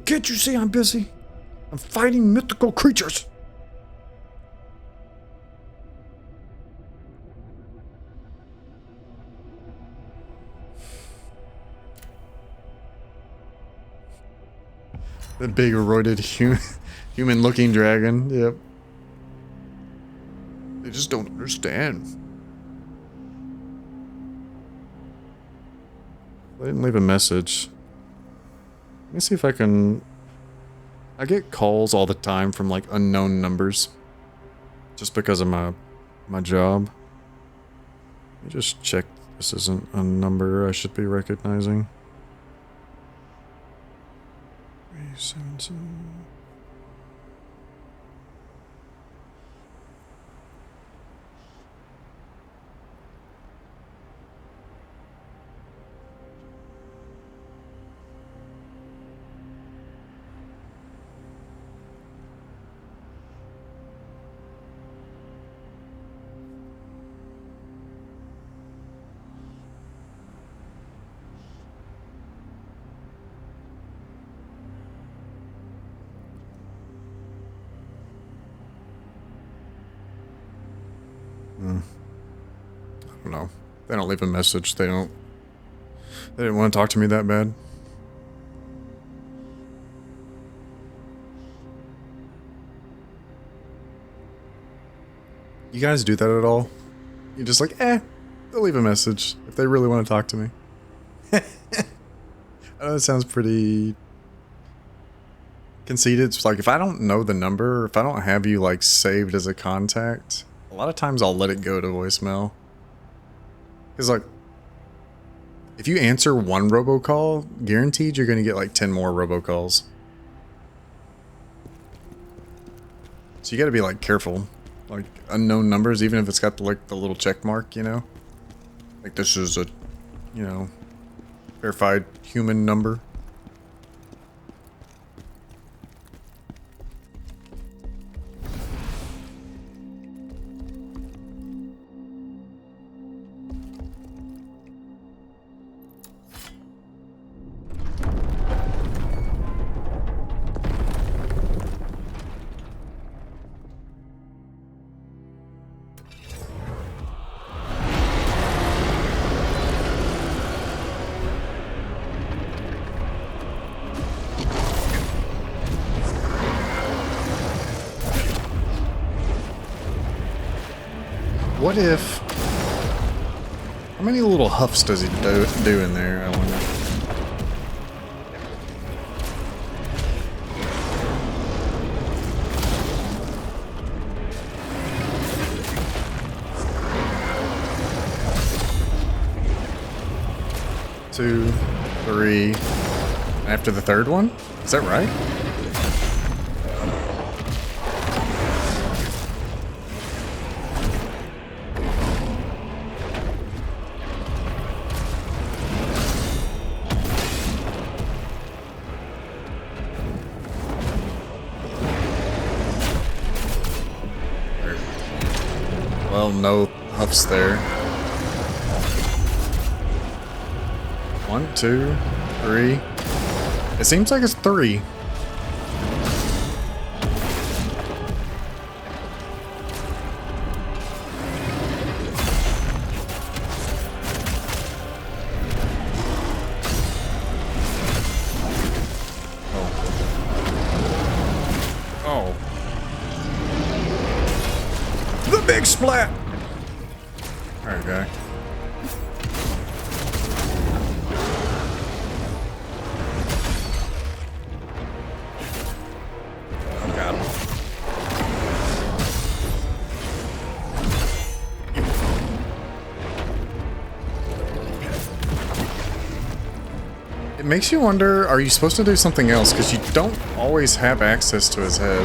[SPEAKER 1] Can't you see I'm busy? I'm fighting mythical creatures. The big eroded human-looking dragon. Yep. They just don't understand. I didn't leave a message. Let me see if I can... I get calls all the time from like unknown numbers. Just because of my job. Let me just check this isn't a number I should be recognizing. 372. I don't know. They don't leave a message. They didn't want to talk to me that bad. You guys do that at all? You're just like, they'll leave a message if they really want to talk to me. I know that sounds pretty conceited. It's like, if I don't know the number, if I don't have you like saved as a contact, a lot of times I'll let it go to voicemail. Because like, if you answer one robocall, guaranteed you're going to get like 10 more robocalls. So you got to be like careful. Like unknown numbers, even if it's got the little check mark, you know? Like this is a, you know, verified human number. what if... How many little huffs does he do in there, I wonder? Two, three. After the third one? Is that right? Well, no huffs there. 1, 2, 3. It seems like it's 3. Oh. The big splat! Alright, guy. It makes you wonder, are you supposed to do something else? Because you don't always have access to his head.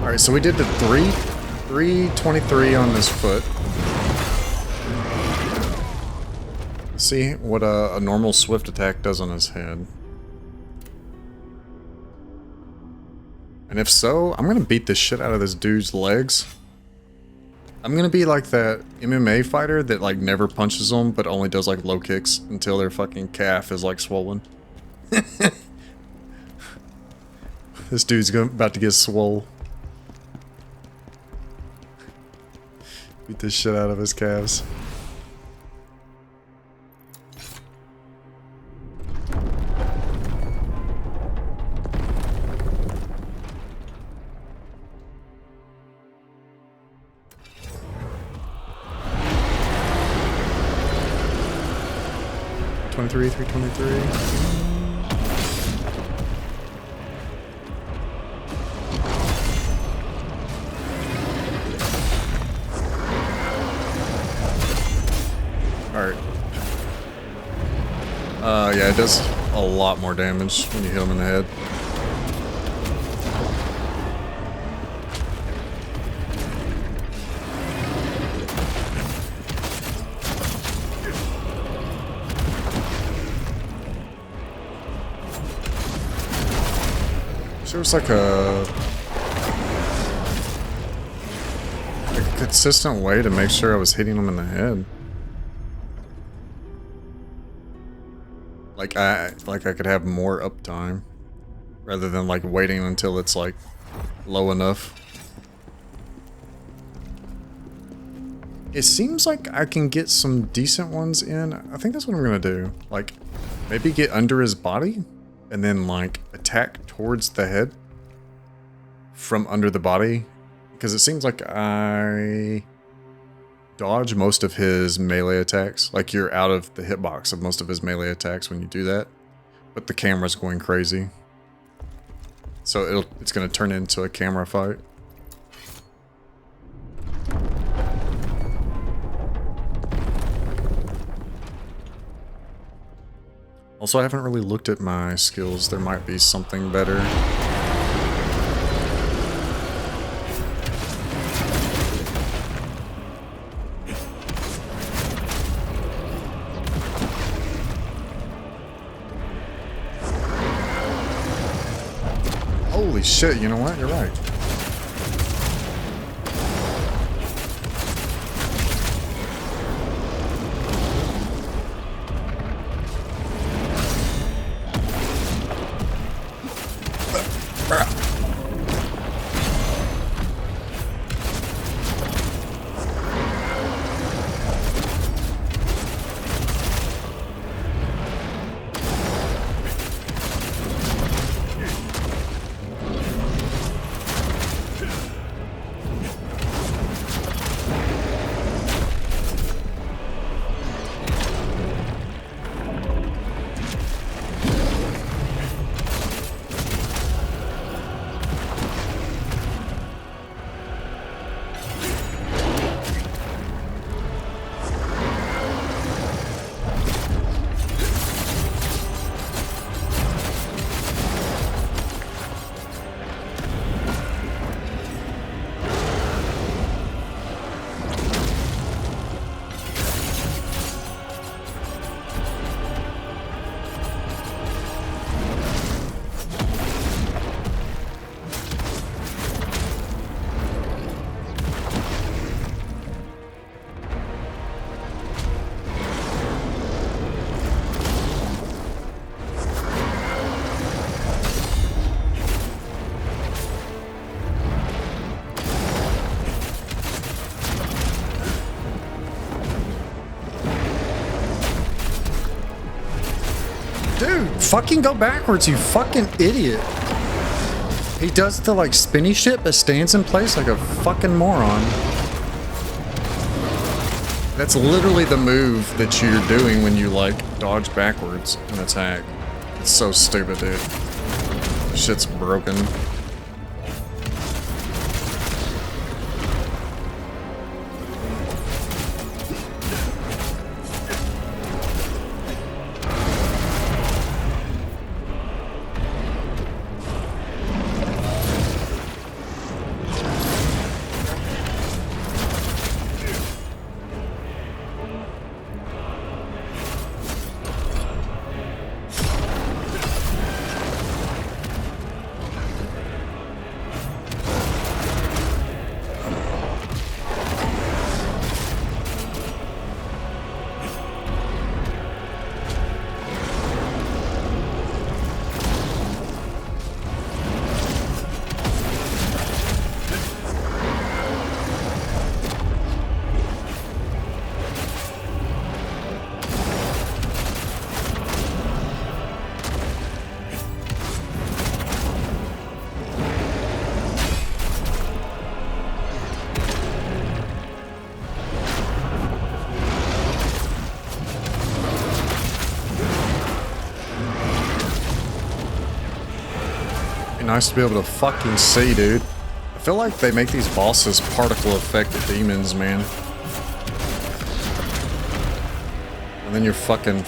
[SPEAKER 1] Alright, so we did the 323 on this foot. Let's see what a normal swift attack does on his head. And if so, I'm gonna beat the shit out of this dude's legs. I'm gonna be like that MMA fighter that like never punches them, but only does like low kicks until their fucking calf is like swollen. This dude's about to get swole. Beat the shit out of his calves. Three, 323. Alright. Yeah, it does a lot more damage when you hit him in the head. There was like a consistent way to make sure I was hitting him in the head. Like I could have more uptime rather than like waiting until it's like low enough. It seems like I can get some decent ones in. I think that's what I'm gonna do. Like maybe get under his body and then like attack towards the head from under the body, because it seems like I dodge most of his melee attacks. Like you're out of the hitbox of most of his melee attacks when you do that, but the camera's going crazy, so it's going to turn into a camera fight. Also, I haven't really looked at my skills. There might be something better. Holy shit, you know what? You're right. Dude, fucking go backwards, you fucking idiot. He does the like spinny shit but stands in place like a fucking moron. That's literally the move that you're doing when you like dodge backwards and attack. It's so stupid, dude. Shit's broken. Nice to be able to fucking see, dude. I feel like they make these bosses particle affected demons, man. And then you're fucking...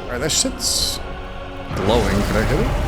[SPEAKER 1] Alright, that shit's glowing. Can I hit it?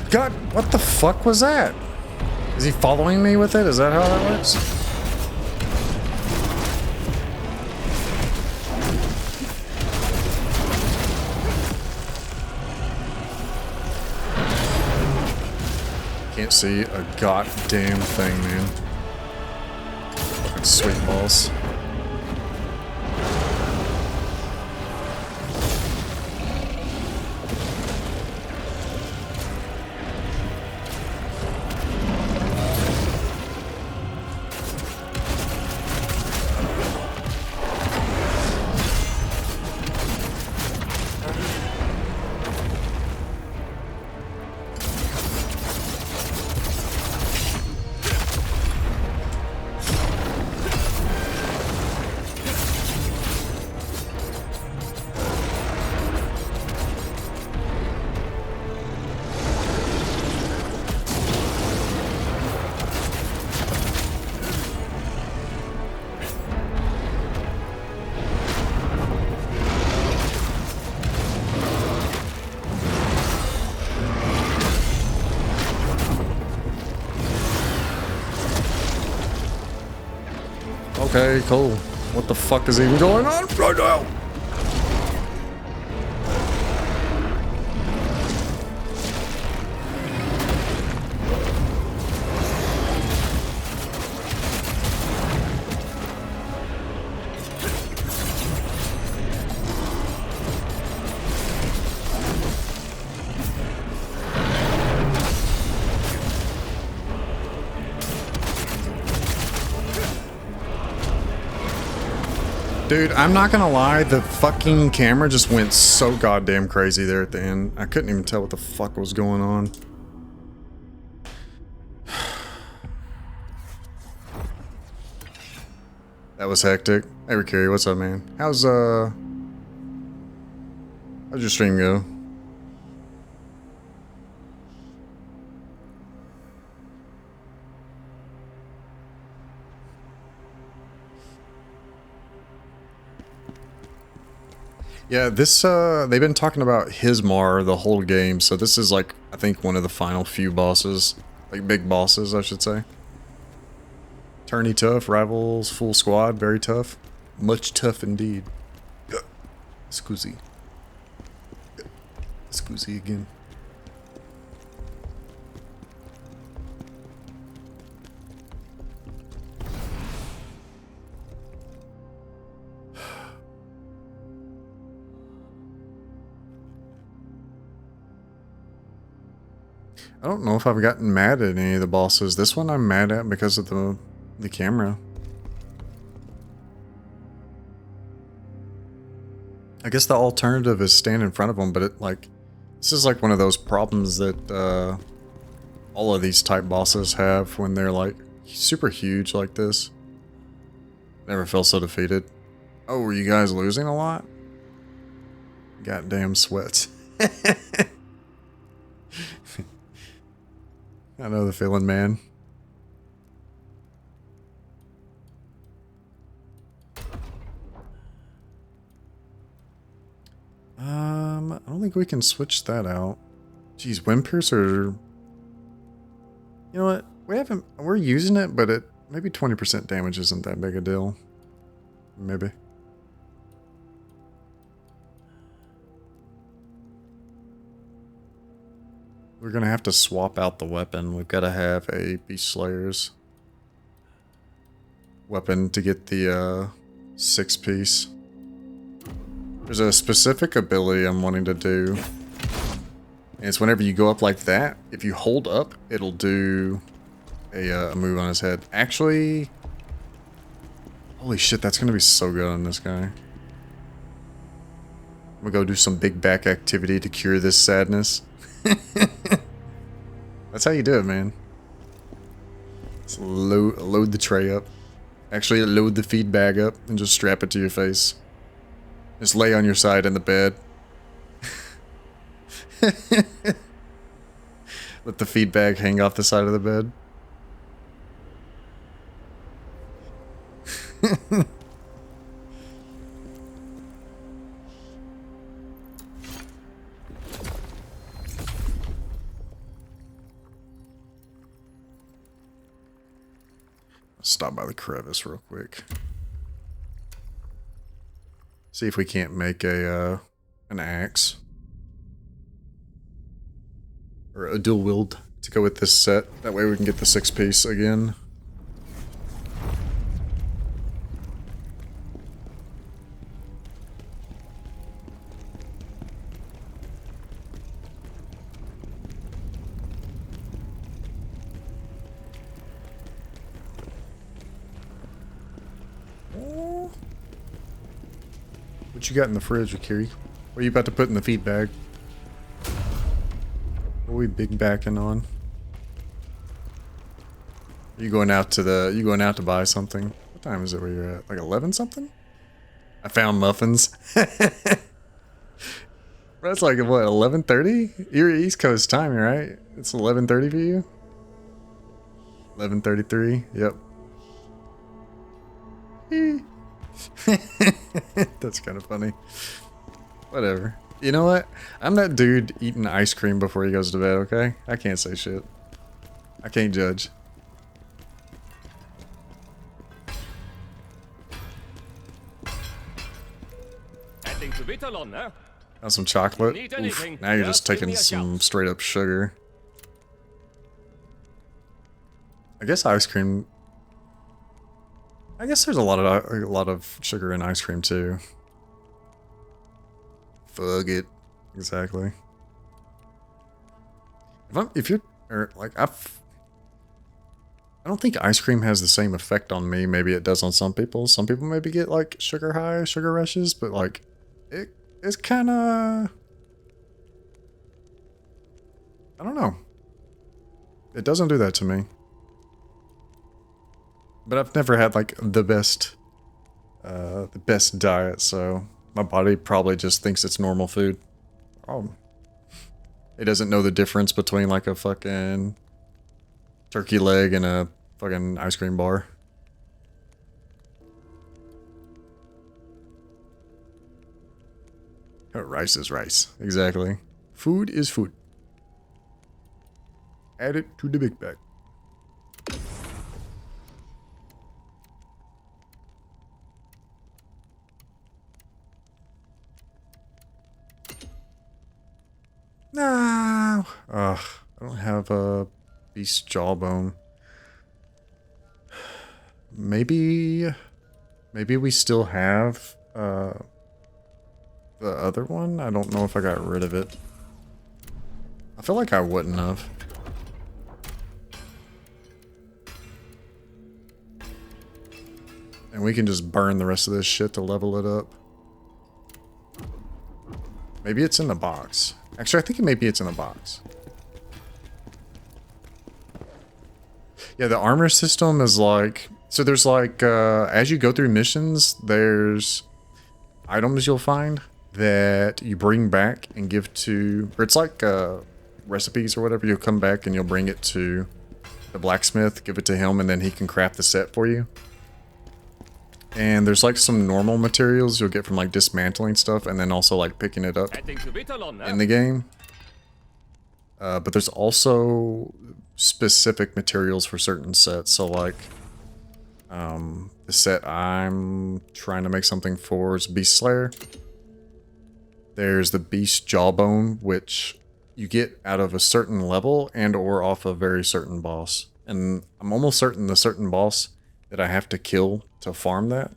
[SPEAKER 1] God, what the fuck was that? Is he following me with it? Is that how that works? Can't see a goddamn thing, man. Fucking sweet balls. Okay, cool. What the fuck is even going on right now? Dude, I'm not gonna lie, the fucking camera just went so goddamn crazy there at the end. I couldn't even tell what the fuck was going on. That was hectic. Hey, Rikiri, what's up, man? How's your stream go? Yeah, this, they've been talking about Hismar the whole game, so this is like, I think one of the final few bosses. Like, big bosses, I should say. Tourney tough, rivals, full squad, very tough. Much tough indeed. Scusi. Scusi again. I don't know if I've gotten mad at any of the bosses. This one I'm mad at because of the camera. I guess the alternative is stand in front of them, but it like this is like one of those problems that all of these type bosses have when they're like super huge like this. Never feel so defeated. Oh, were you guys losing a lot? Goddamn sweats. I know the feeling, man. I don't think we can switch that out. Jeez, Windpiercer. You know what? We're using it, but it maybe 20% damage isn't that big a deal. Maybe. We're gonna have to swap out the weapon. We've got to have a Beast Slayer's weapon to get the 6-piece. There's a specific ability I'm wanting to do. And it's whenever you go up like that, if you hold up, it'll do a move on his head. Actually, holy shit, that's gonna be so good on this guy. I'm gonna go do some big back activity to cure this sadness. That's how you do it, man. Just load the tray up. Actually, load the feed bag up and just strap it to your face. Just lay on your side in the bed. Let the feed bag hang off the side of the bed. Stop by the crevice real quick. See if we can't make a an axe or a dual wield to go with this set. That way we can get the 6-piece again. What you got in the fridge, Akiri? What are you about to put in the feed bag? What are we big backing on? Are you going out to buy something? What time is it where you're at? Like 11 something? I found muffins. That's like what, 11:30? You're East Coast time, right? It's 11:30 for you? 11:33, yep. That's kind of funny. Whatever. You know what? I'm that dude eating ice cream before he goes to bed, okay? I can't say shit. I can't judge. Got some chocolate. Oof. Now you're just taking some straight up sugar. I guess ice cream. I guess there's a lot of sugar in ice cream too. Fuck it. Exactly. If you're like I don't think ice cream has the same effect on me. Maybe it does on some people. Some people maybe get like sugar high, sugar rushes, but like it's kind of, I don't know. It doesn't do that to me. But I've never had like the best diet, so my body probably just thinks it's normal food. Oh, it doesn't know the difference between like a fucking turkey leg and a fucking ice cream bar. Rice is rice. Exactly. Food is food. Add it to the big bag. No. Ugh. I don't have a beast jawbone. Maybe we still have the other one? I don't know if I got rid of it. I feel like I wouldn't have. And we can just burn the rest of this shit to level it up. Maybe it's in the box. Actually, I think maybe it's in the box. Yeah, the armor system is like... So there's like, as you go through missions, there's items you'll find that you bring back and give to... Or it's like recipes or whatever. You'll come back and you'll bring it to the blacksmith, give it to him, and then he can craft the set for you. And there's like some normal materials you'll get from like dismantling stuff and then also like picking it up in the game. But there's also specific materials for certain sets. So like the set I'm trying to make something for is Beast Slayer. There's the Beast Jawbone, which you get out of a certain level and or off a very certain boss. And I'm almost certain the certain boss that I have to kill to farm that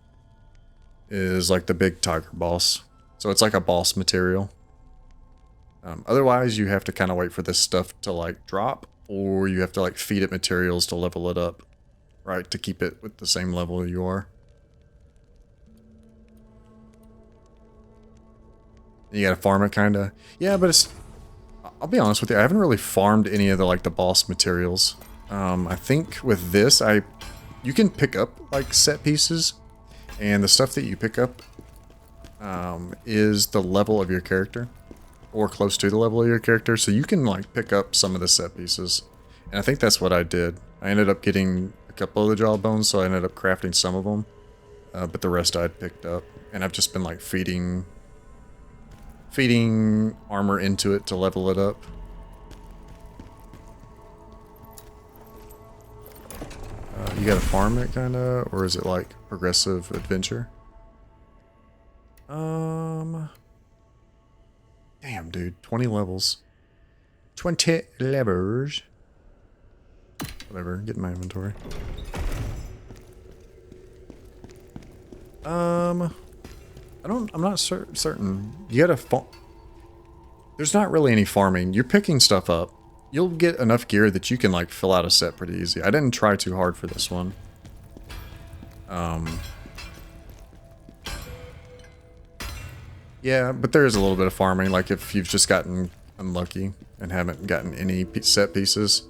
[SPEAKER 1] is like the big tiger boss. So it's like a boss material. Otherwise, you have to kind of wait for this stuff to like drop, or you have to like feed it materials to level it up, right? To keep it with the same level you are. You gotta farm it kind of. Yeah, but it's... I'll be honest with you, I haven't really farmed any of the like the boss materials. I think with this, you can pick up like set pieces, and the stuff that you pick up is the level of your character, or close to the level of your character, so you can like pick up some of the set pieces. And I think that's what I did. I ended up getting a couple of the jawbones, so I ended up crafting some of them, but the rest I'd picked up, and I've just been like feeding armor into it to level it up. You gotta farm it, kinda, or is it like progressive adventure? Damn, dude, 20 levels. 20 levels. Whatever, get in my inventory. I'm not certain. You gotta There's not really any farming. You're picking stuff up. You'll get enough gear that you can like fill out a set pretty easy. I didn't try too hard for this one. Yeah, but there is a little bit of farming. Like if you've just gotten unlucky and haven't gotten any set pieces,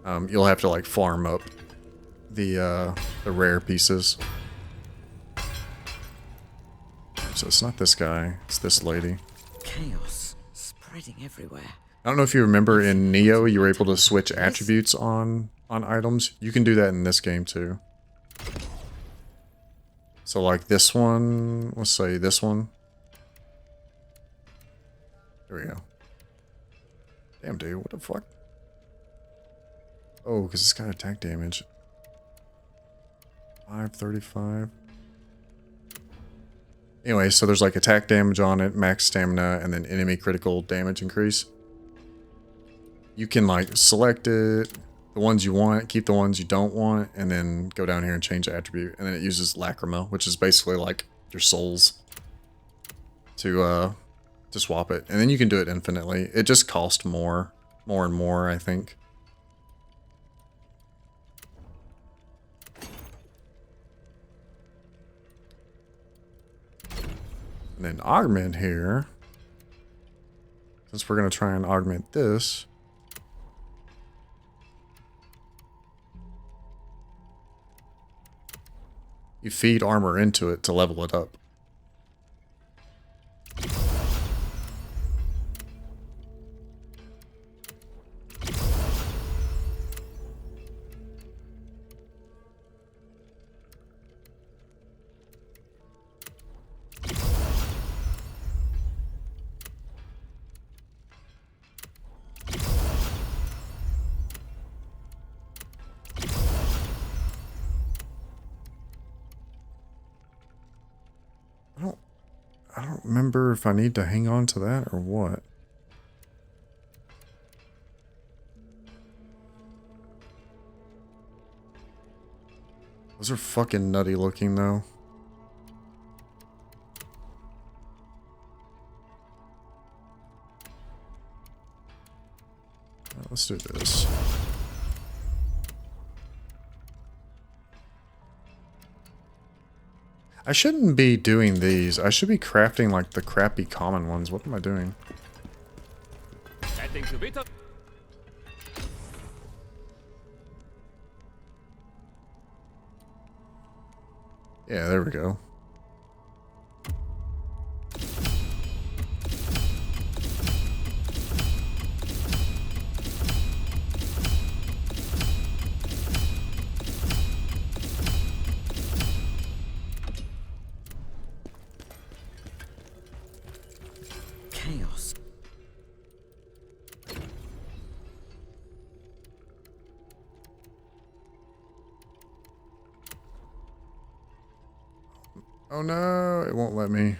[SPEAKER 1] you'll have to like farm up the rare pieces. So it's not this guy, it's this lady.
[SPEAKER 5] Chaos spreading everywhere.
[SPEAKER 1] I don't know if you remember in Neo, you were able to switch attributes on items. You can do that in this game too. So like this one, let's say this one. There we go. Damn, dude, what the fuck? Oh, because it's got attack damage. 535. Anyway, so there's like attack damage on it, max stamina, and then enemy critical damage increase. You can like select it, the ones you want, keep the ones you don't want, and then go down here and change the attribute. And then it uses Lacrima, which is basically like your souls to swap it. And then you can do it infinitely. It just costs more and more, I think. And then augment here. Since we're going to try and augment this. You feed armor into it to level it up. remember if I need to hang on to that or what. Those are fucking nutty looking though. Let's do this. I shouldn't be doing these. I should be crafting like the crappy common ones. What am I doing?
[SPEAKER 2] Heading to Vita.
[SPEAKER 1] Yeah, there we go.
[SPEAKER 5] Chaos.
[SPEAKER 1] Oh no, it won't let me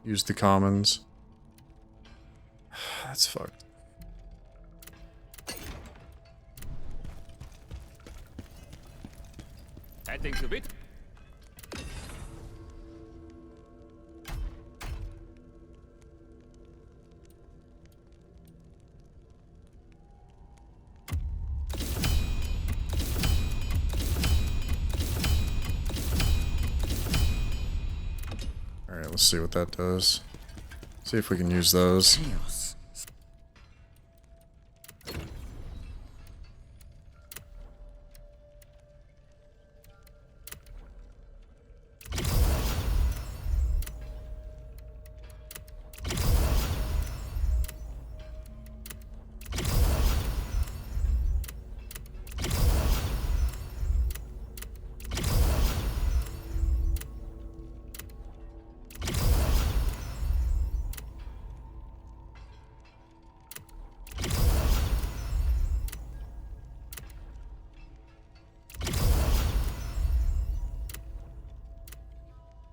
[SPEAKER 1] use the commons. That's fucked.
[SPEAKER 2] Heading to Vita.
[SPEAKER 1] Alright, let's see what that does. See if we can use those.
[SPEAKER 5] Chaos.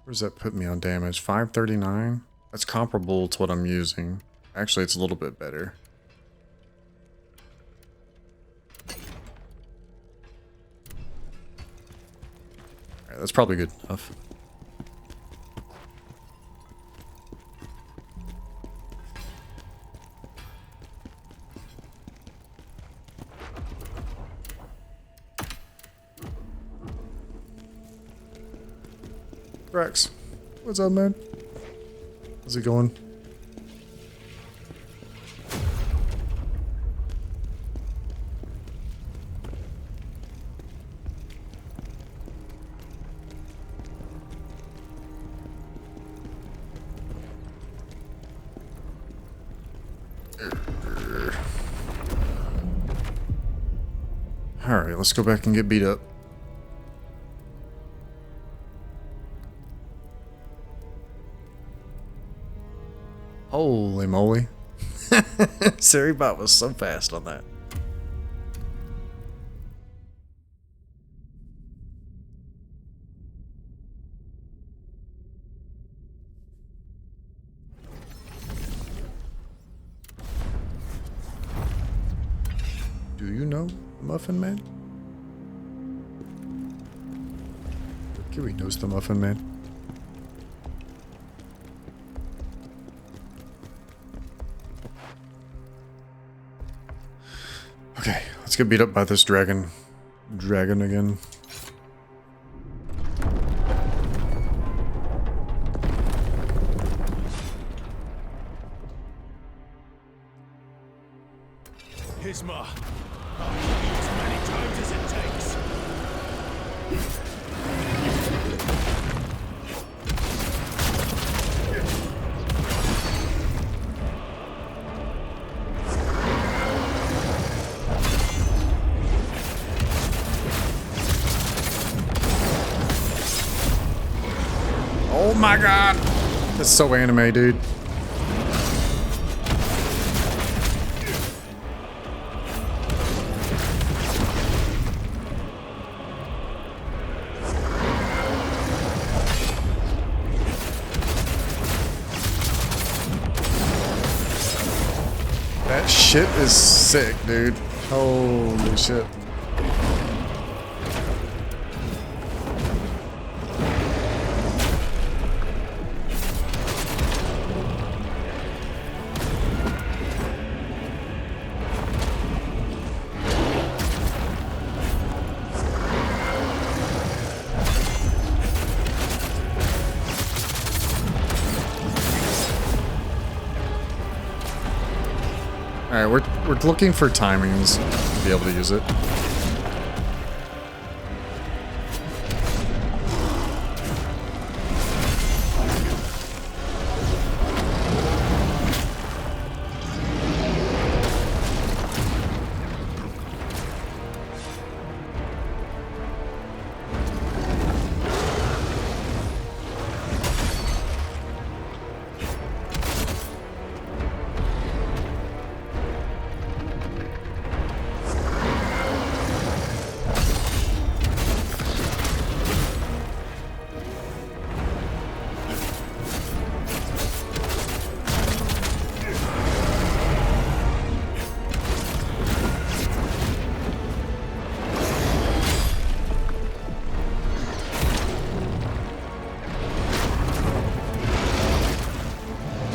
[SPEAKER 1] Where does that put me on damage? 539? That's comparable to what I'm using. Actually, it's a little bit better. Alright, that's probably good enough. Rex, what's up, man? How's it going? Alright, let's go back and get beat up. Holy moly. Seribot was so fast on that. Do you know Muffin Man? Kiwi knows the Muffin Man. Okay, let's get beat up by this dragon again.
[SPEAKER 2] Isma. I'll kill you as many times as it takes.
[SPEAKER 1] Oh my god! That's so anime, dude. shit is sick, dude. Holy shit. Alright, we're looking for timings to be able to use it.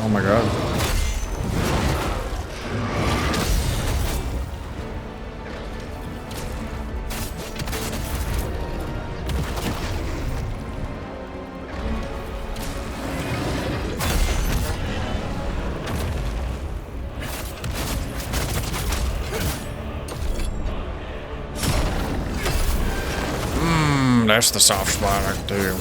[SPEAKER 1] Oh my god. That's the soft spot I can do.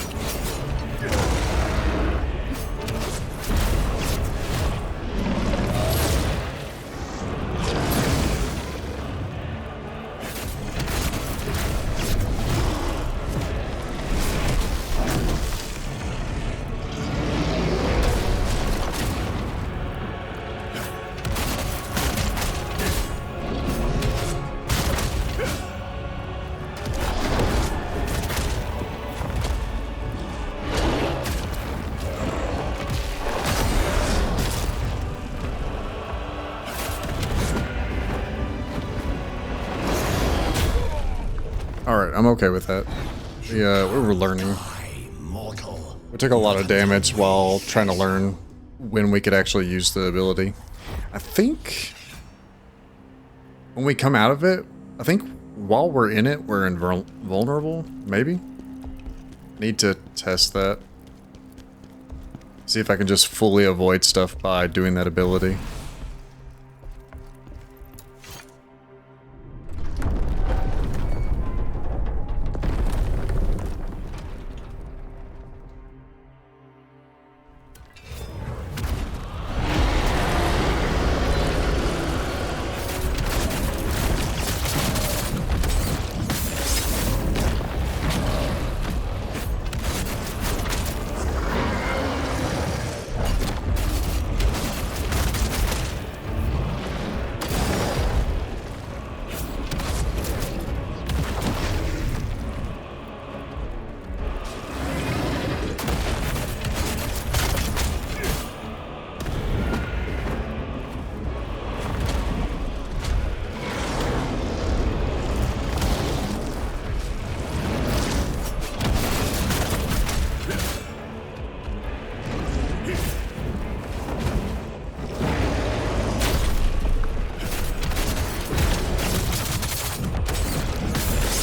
[SPEAKER 1] Alright, I'm okay with that. We were learning. We took a lot of damage while trying to learn when we could actually use the ability. I think when we come out of it, I think while we're in it, we're invulnerable, maybe? Need to test that. See if I can just fully avoid stuff by doing that ability.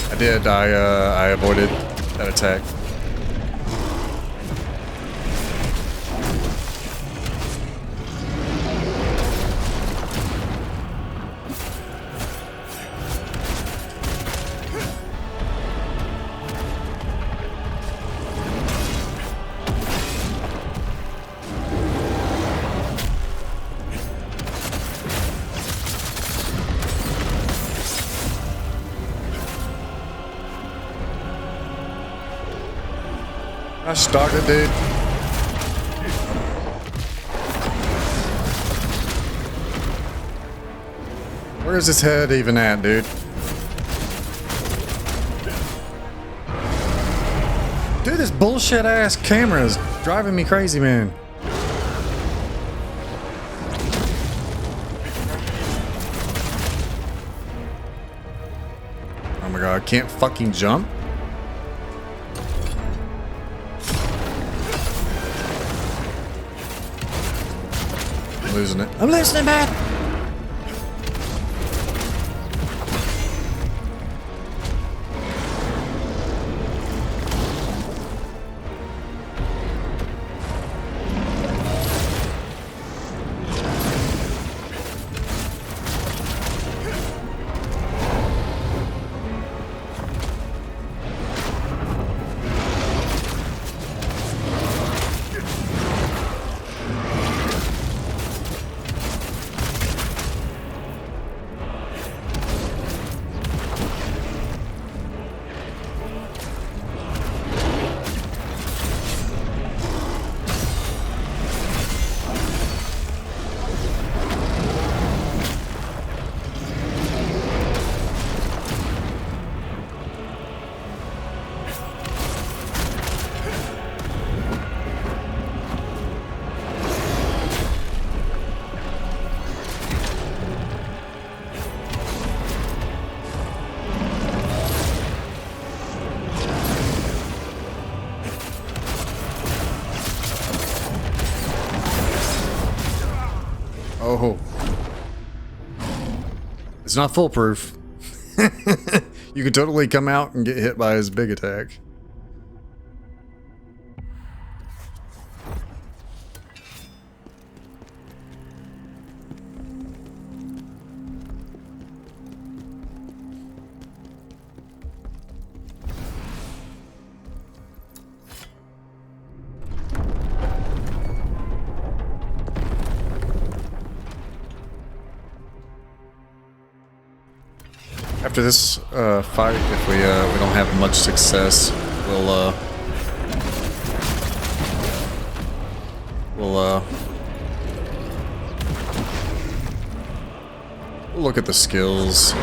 [SPEAKER 1] I did. I avoided that attack. I stalked it, dude. Where's his head even at, dude? Dude, this bullshit ass camera is driving me crazy, man. god, can't fucking jump? I'm losing it. I'm losing it, man! Oh. It's not foolproof. You could totally come out and get hit by his big attack. After this fight, if we don't have much success, we'll look at the skills.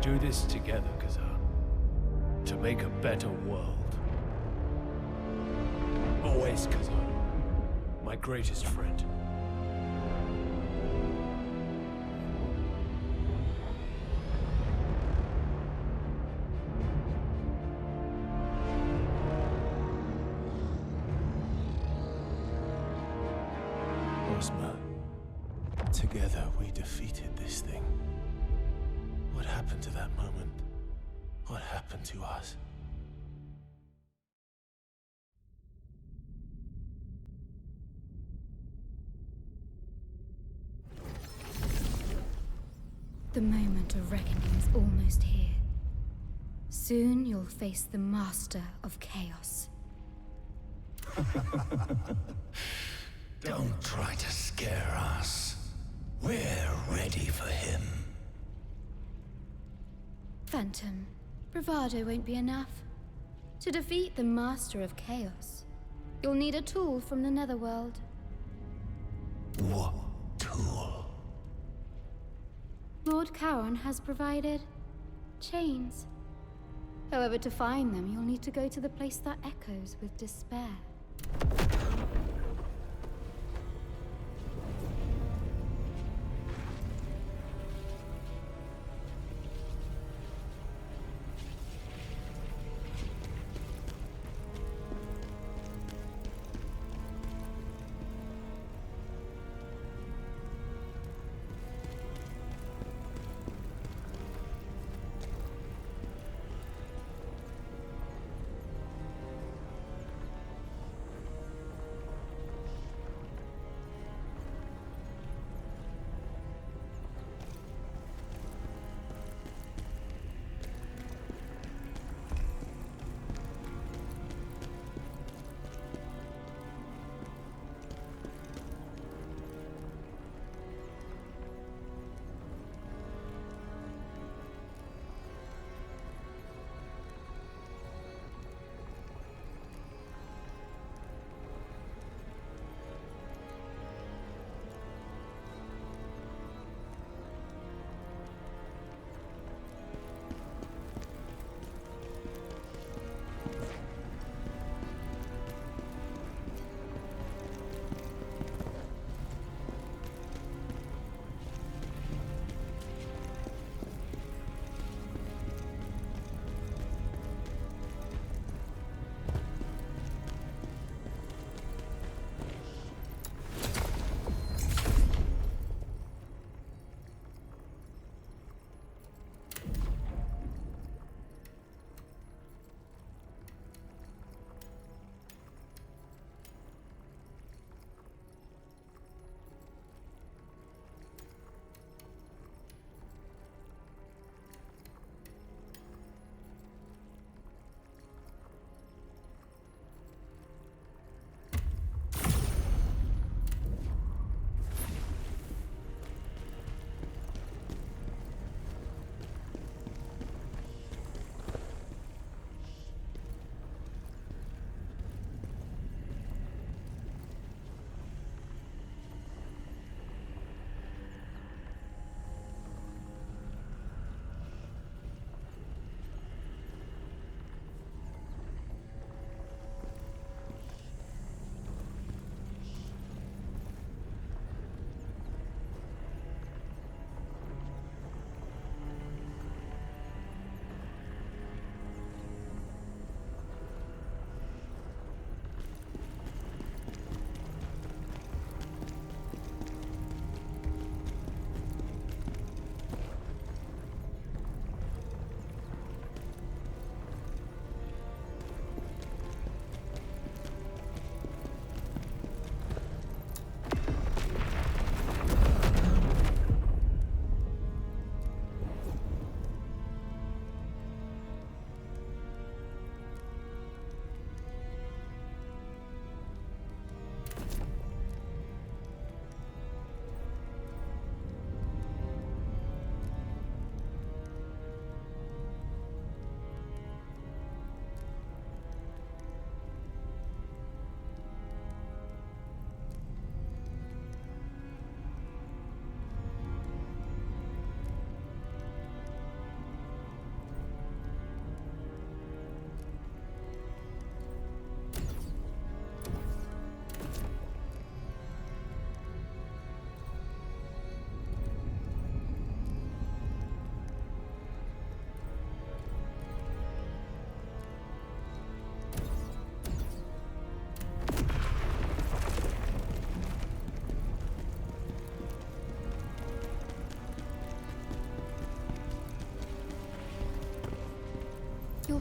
[SPEAKER 2] Do this together, Kazan. To make a better world. Always, Kazan. My greatest friend. Ozma, together we defeated this thing. What happened to that moment? What happened to us?
[SPEAKER 6] The moment of reckoning is almost here. Soon you'll face the Master of Chaos.
[SPEAKER 4] Don't try to scare us. We're ready for him.
[SPEAKER 6] Phantom, bravado won't be enough. To defeat the Master of Chaos, you'll need a tool from the Netherworld.
[SPEAKER 4] What tool?
[SPEAKER 6] Lord Charon has provided chains. However, to find them, you'll need to go to the place that echoes with despair.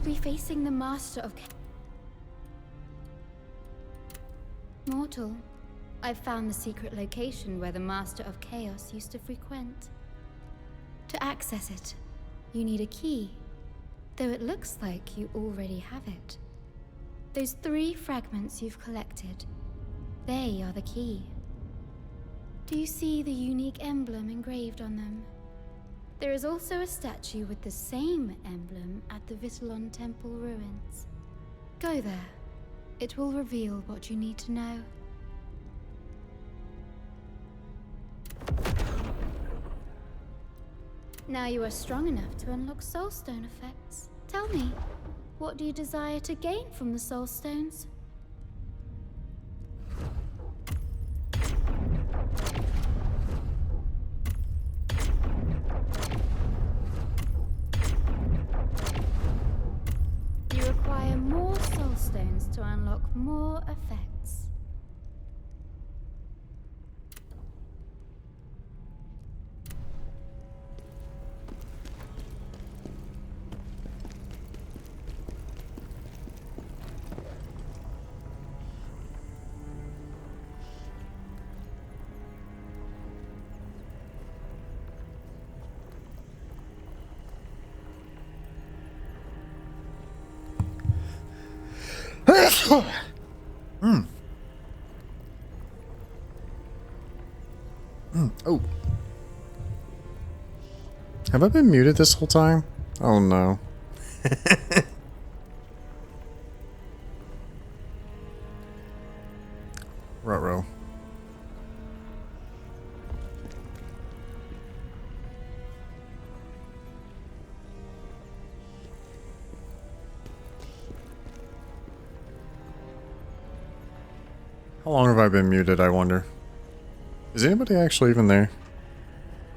[SPEAKER 6] be facing the Master of Mortal, I've found the secret location where the Master of Chaos used to frequent. To access it, you need a key, though it looks like you already have it. Those 3 fragments you've collected, they are the key. Do you see the unique emblem engraved on them? There is also a statue with the same emblem at the Vitellon Temple ruins. Go there. It will reveal what you need to know. Now you are strong enough to unlock Soulstone effects. Tell me, what do you desire to gain from the Soulstones? You require more Soulstones to unlock more effects.
[SPEAKER 1] Oh. Have I been muted this whole time? Oh no. Ruh-roh. How long have I been muted, I wonder? Is anybody actually even there?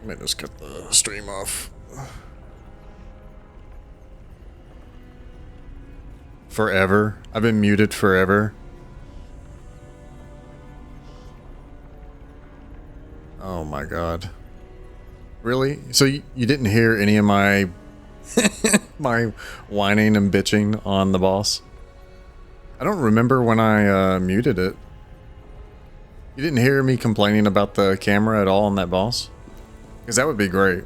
[SPEAKER 1] Let me just cut the stream off. Forever? I've been muted forever? Oh my god. Really? So you didn't hear any of my my whining and bitching on the boss? I don't remember when I muted it. You didn't hear me complaining about the camera at all on that boss? Because that would be great.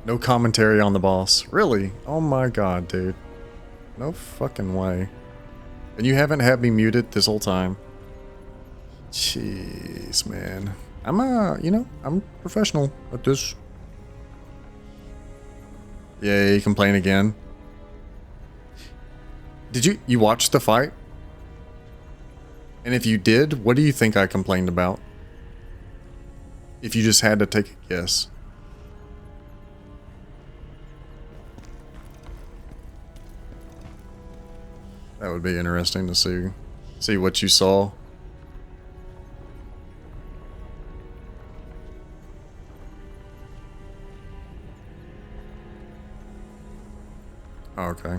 [SPEAKER 1] No commentary on the boss. Really? Oh my god, dude. No fucking way. And you haven't had me muted this whole time? Jeez, man. I'm I'm professional at this. Yay, complain again. Did you watch the fight? And if you did, what do you think I complained about? If you just had to take a guess. That would be interesting to see what you saw. Oh, okay.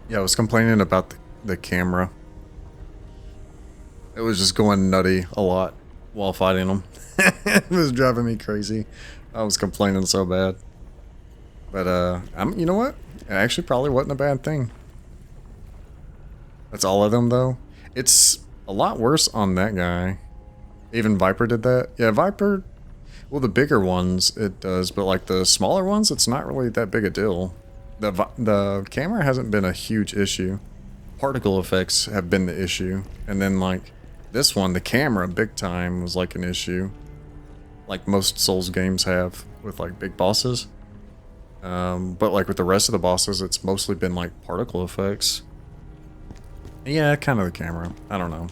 [SPEAKER 1] Yeah, I was complaining about the camera. It was just going nutty a lot while fighting them. It was driving me crazy. I was complaining so bad. But, you know what? It actually probably wasn't a bad thing. That's all of them, though. It's a lot worse on that guy. Even Viper did that. Yeah, Viper... Well, the bigger ones, it does. But, like, the smaller ones, it's not really that big a deal. The camera hasn't been a huge issue. Particle effects have been the issue. And then, like, this one, the camera, big time, was, like, an issue. Like most Souls games have with, like, big bosses. But, like, with the rest of the bosses, it's mostly been, like, particle effects. Yeah, kind of the camera. I don't know.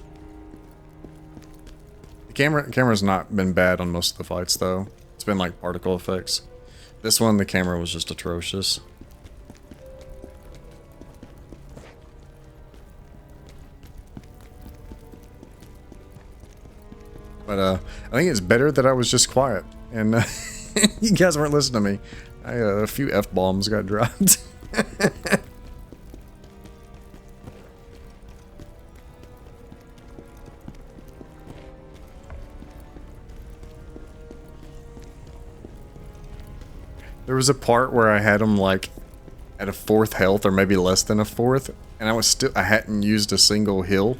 [SPEAKER 1] The camera's not been bad on most of the fights, though. It's been, like, particle effects. This one, the camera was just atrocious. But, I think it's better that I was just quiet. And, you guys weren't listening to me. A few F-bombs got dropped. There was a part where I had him like at a 4th health or maybe less than a 4th, and I hadn't used a single heal.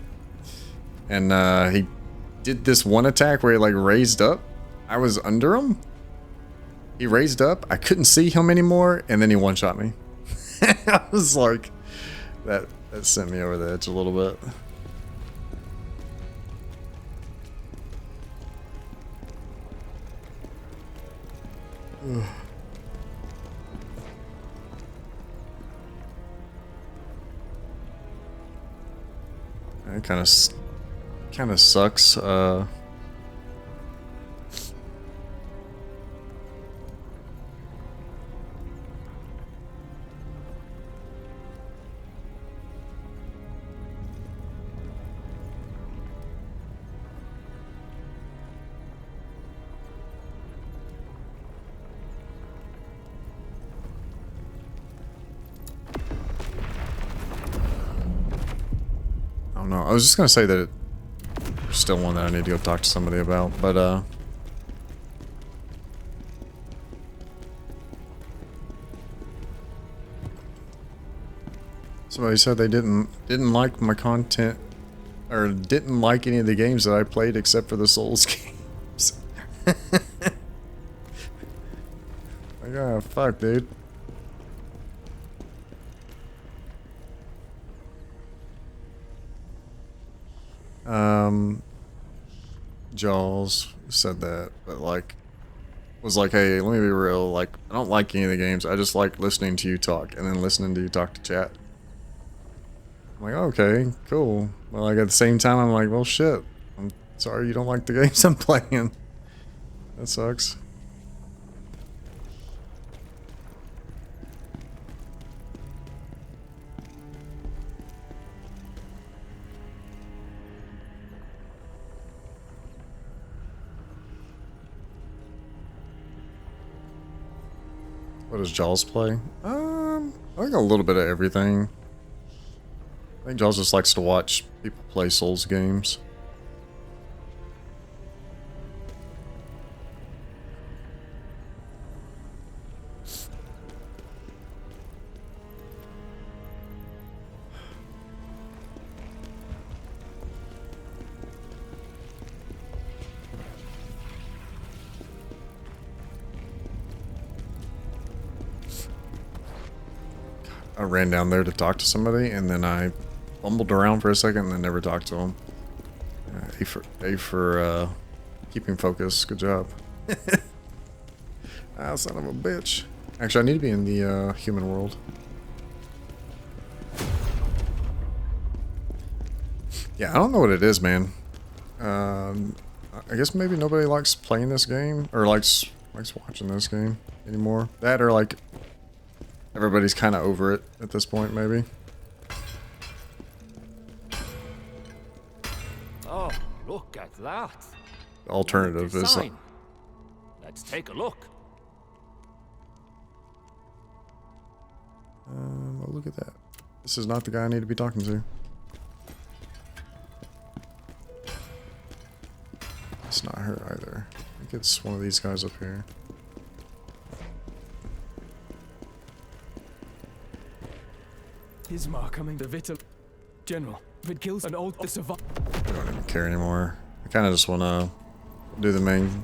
[SPEAKER 1] And he did this one attack where he like raised up. I was under him. He raised up. I couldn't see him anymore, and then he one-shot me. I was like, that sent me over the edge a little bit. Ugh. It kind of sucks. No, I was just gonna say that there's still one that I need to go talk to somebody about, but somebody said they didn't like my content, or didn't like any of the games that I played except for the Souls games. Like, oh fuck, dude. Jaws said that, but like, was like, hey, let me be real, like, I don't like any of the games, I just like listening to you talk, and then listening to you talk to chat. I'm like, okay, cool. Well, like, at the same time, I'm like, well, shit, I'm sorry you don't like the games I'm playing. That sucks. What does Jaws play? I think a little bit of everything. I think Jaws just likes to watch people play Souls games. I ran down there to talk to somebody, and then I fumbled around for a second and then never talked to him. A for keeping focus. Good job. Ah, son of a bitch. Actually, I need to be in the human world. Yeah, I don't know what it is, man. I guess maybe nobody likes playing this game, or likes watching this game anymore. That, or like, everybody's kind of over it at this point, maybe.
[SPEAKER 7] Oh, look at that.
[SPEAKER 1] The alternative is
[SPEAKER 7] Design. Let's take a look.
[SPEAKER 1] well, look at that. This is not the guy I need to be talking to. It's not her either. I think it's one of these guys up here.
[SPEAKER 8] Ismar coming to Vital. General, if it kills an old survivor.
[SPEAKER 1] I don't even care anymore. I kind of just want to do the main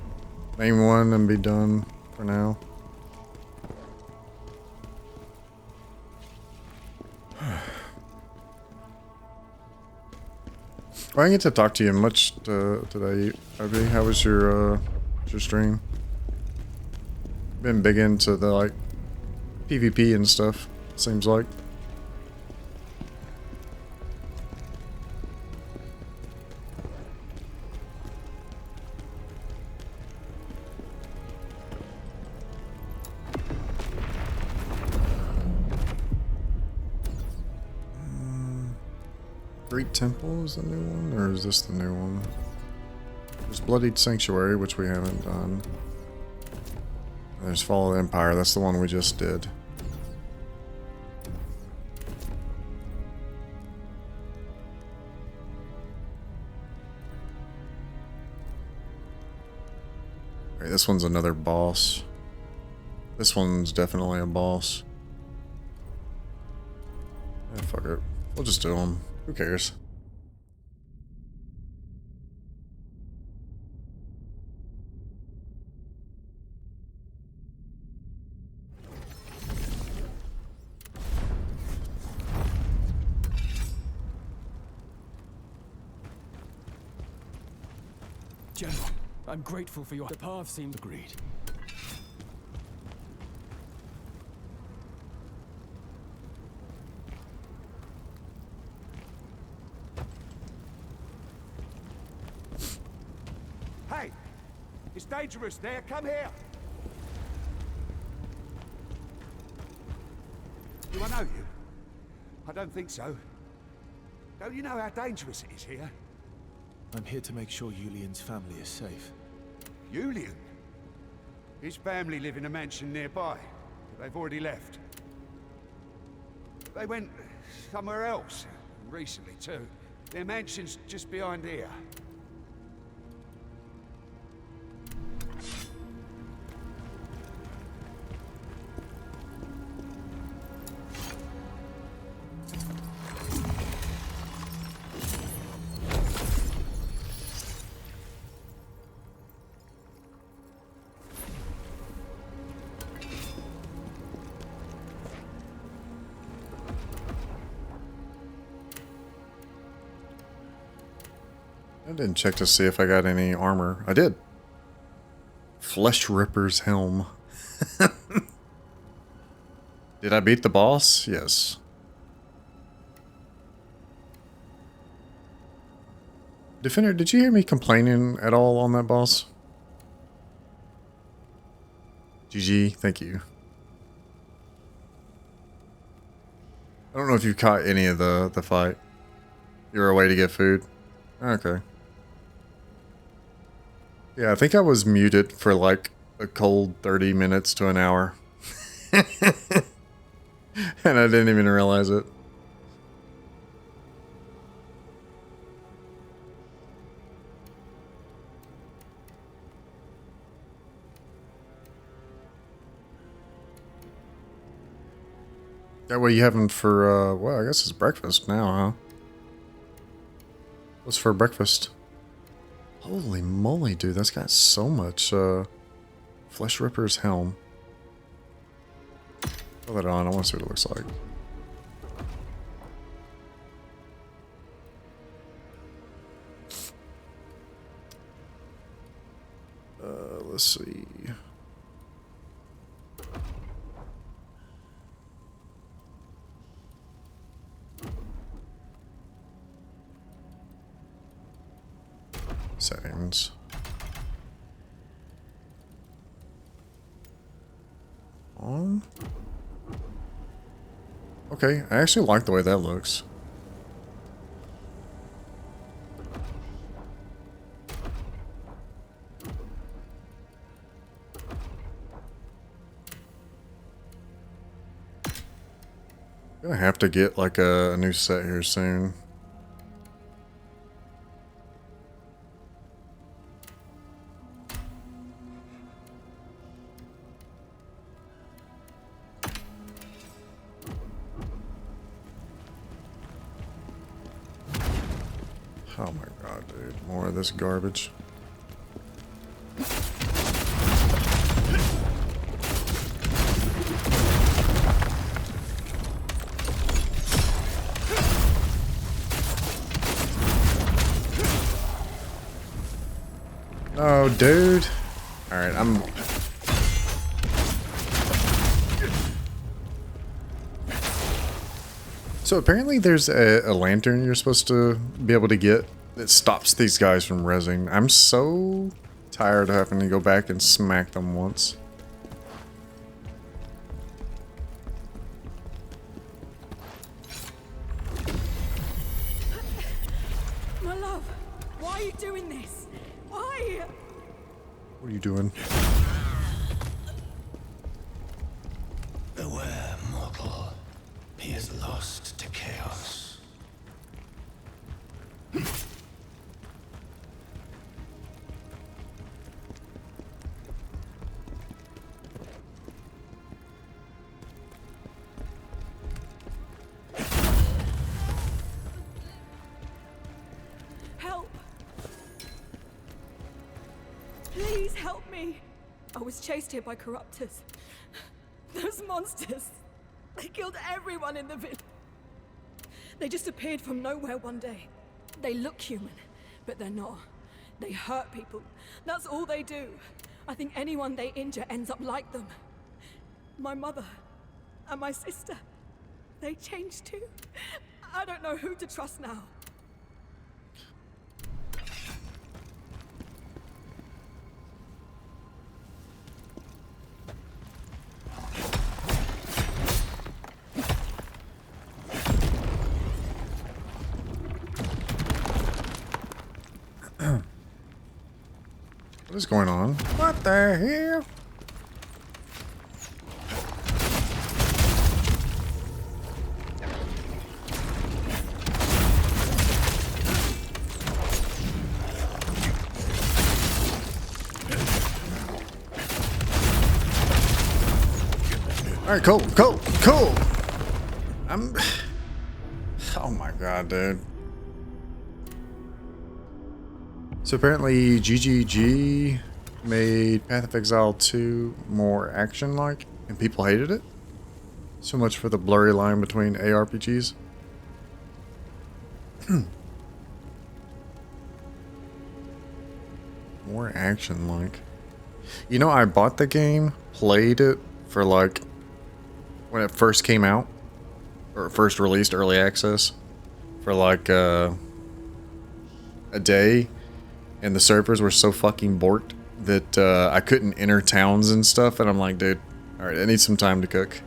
[SPEAKER 1] one and be done for now. Well, I didn't get to talk to you much today, Ivy. How was your stream? Been big into the like PvP and stuff, seems like. Great Temple is the new one, or is this the new one? There's Bloodied Sanctuary, which we haven't done. There's Fall of the Empire, that's the one we just did. Alright, this one's another boss. This one's definitely a boss. Yeah, fuck it. We'll just do them. Who cares?
[SPEAKER 8] General, I'm grateful for your... The path seems... Agreed.
[SPEAKER 3] Hey! It's dangerous there. Come here. Do I know you? I don't think so. Don't you know how dangerous it is here?
[SPEAKER 2] I'm here to make sure Yulian's family is safe.
[SPEAKER 3] Julian? His family live in a mansion nearby, but they've already left. They went somewhere else, recently too. Their mansion's just behind here.
[SPEAKER 1] I didn't check to see if I got any armor. I did. Flesh Ripper's helm. Did I beat the boss? Yes. Defender, did you hear me complaining at all on that boss? GG, thank you. I don't know if you caught any of the fight. You were away to get food. Okay. Yeah, I think I was muted for like a cold 30 minutes to an hour. And I didn't even realize it. That way you having for, well, I guess it's breakfast now, huh? What's for breakfast? Holy moly, dude, that's got so much, Flesh Ripper's helm. Throw that on, I want to see what it looks like. Let's see. Settings. On. Okay, I actually like the way that looks. Gonna have to get like a new set here soon. Oh my god, dude. More of this garbage. Oh, dude. Alright, I'm... So apparently there's a lantern you're supposed to be able to get that stops these guys from rezzing. I'm so tired of having to go back and smack them once.
[SPEAKER 5] My love, why are you doing this? Why?
[SPEAKER 1] What are you doing?
[SPEAKER 4] Beware, mortal. He is lost to chaos.
[SPEAKER 5] Please help me. I was chased here by corruptors. Those monsters. They killed everyone in the village. They just appeared from nowhere one day. They look human, but they're not. They hurt people. That's all they do. I think anyone they injure ends up like them. My mother and my sister, they changed too. I don't know who to trust now.
[SPEAKER 1] What is going on? What the hell? Alright, cool. Oh my god, dude. So apparently GGG made Path of Exile 2 more action-like, and people hated it. So much for the blurry line between ARPGs. More action-like. You know, I bought the game, played it for like, when it first came out, or first released early access, for like a day. And the servers were so fucking borked that I couldn't enter towns and stuff. And I'm like, dude, alright, I need some time to cook.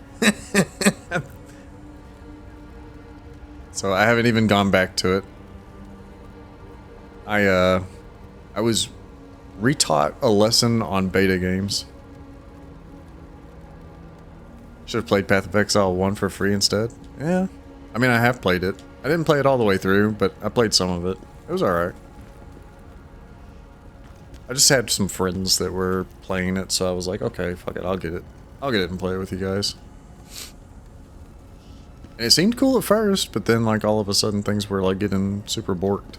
[SPEAKER 1] So I haven't even gone back to it. I was retaught a lesson on beta games. Should have played Path of Exile 1 for free instead. Yeah. I mean, I have played it. I didn't play it all the way through, but I played some of it. It was alright. I just had some friends that were playing it, so I was like, okay, fuck it, I'll get it. I'll get it and play it with you guys. And it seemed cool at first, but then like all of a sudden things were like getting super borked.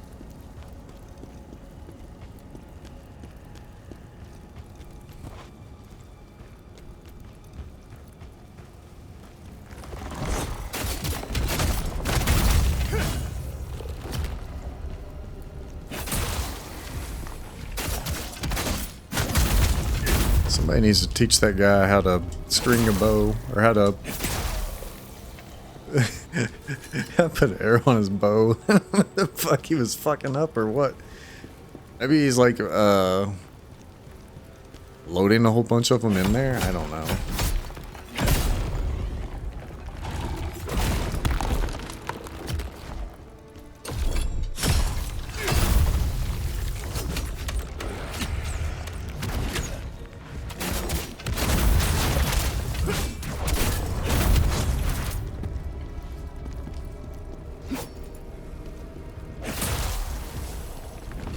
[SPEAKER 1] Somebody needs to teach that guy how to string a bow, or how to put an arrow on his bow. What the fuck, he was fucking up or what? Maybe he's like loading a whole bunch of them in there? I don't know.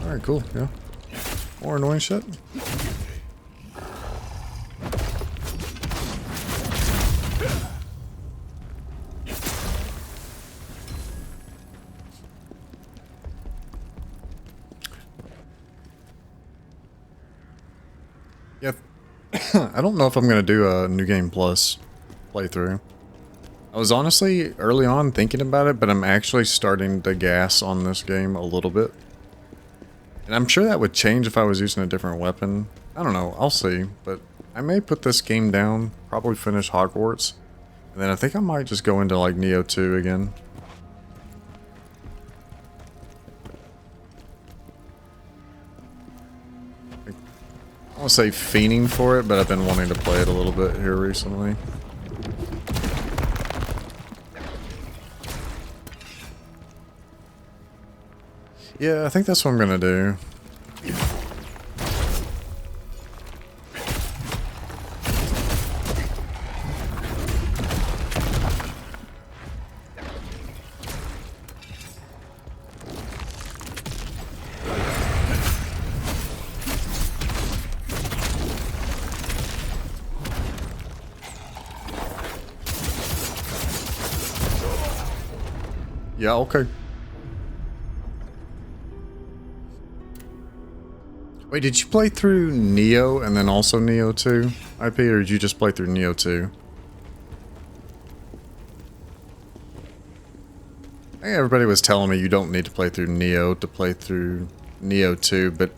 [SPEAKER 1] Alright, cool, yeah. More annoying shit. Yeah, I don't know if I'm gonna do a New Game Plus playthrough. I was honestly early on thinking about it, but I'm actually starting to gas on this game a little bit. And I'm sure that would change if I was using a different weapon. I don't know, I'll see. But I may put this game down, probably finish Hogwarts. And then I think I might just go into like Neo 2 again. I want to say fiending for it, but I've been wanting to play it a little bit here recently. Yeah, I think that's what I'm gonna do. Yeah, okay. Wait, did you play through Neo and then also Neo 2, IP, or did you just play through Neo 2? I think everybody was telling me you don't need to play through Neo to play through Neo 2, but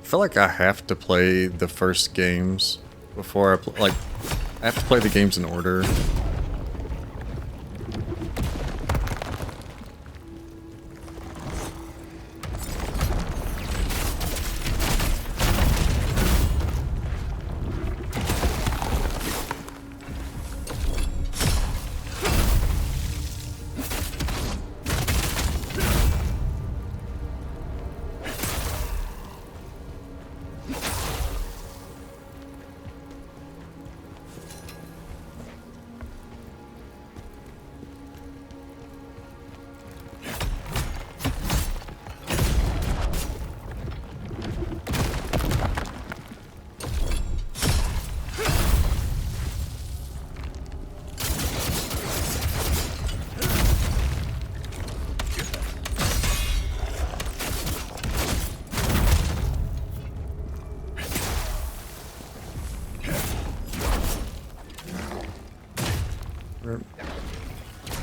[SPEAKER 1] I feel like I have to play the first games before I I have to play the games in order.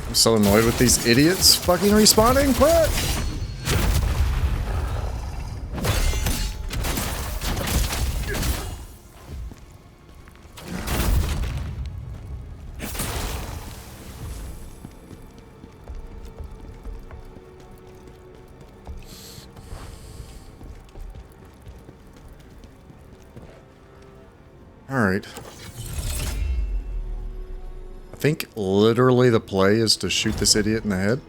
[SPEAKER 1] I'm so annoyed with these idiots fucking respawning. What? All right. I think literally the play is to shoot this idiot in the head.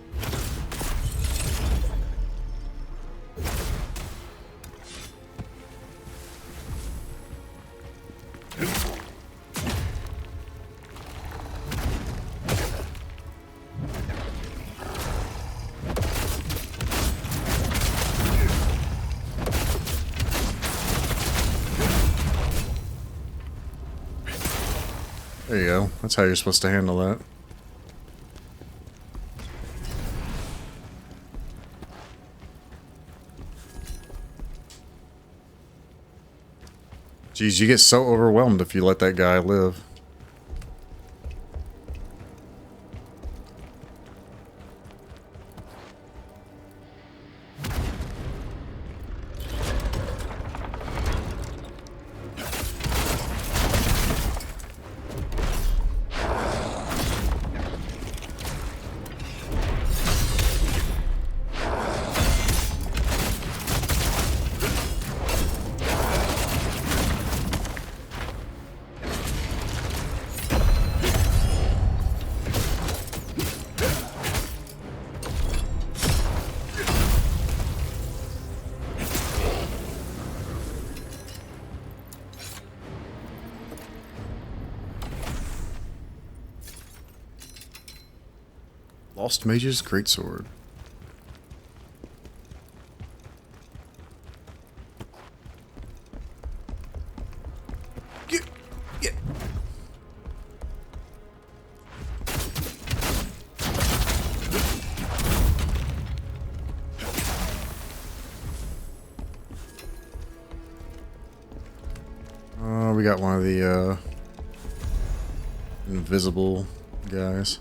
[SPEAKER 1] There you go. That's how you're supposed to handle that. Jeez, you get so overwhelmed if you let that guy live. Lost Mage's Greatsword. We got one of the invisible guys.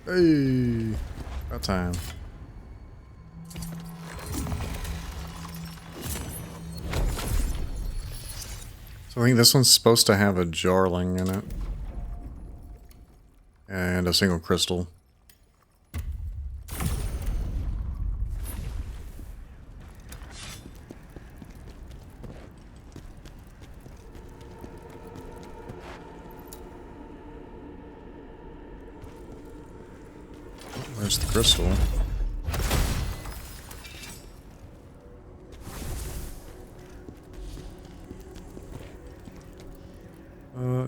[SPEAKER 1] Hey, about time. So I think this one's supposed to have a Jarling in it. And a single crystal. Where's the crystal?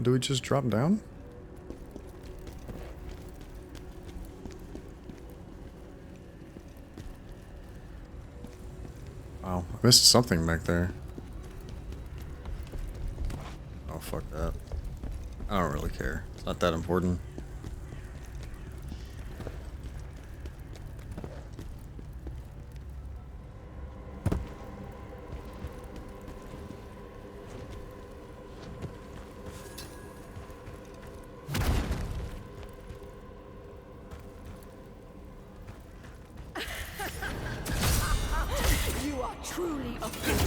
[SPEAKER 1] Do we just drop down? Wow, I missed something back there. Oh, fuck that. I don't really care. It's not that important.
[SPEAKER 5] You are truly a fool.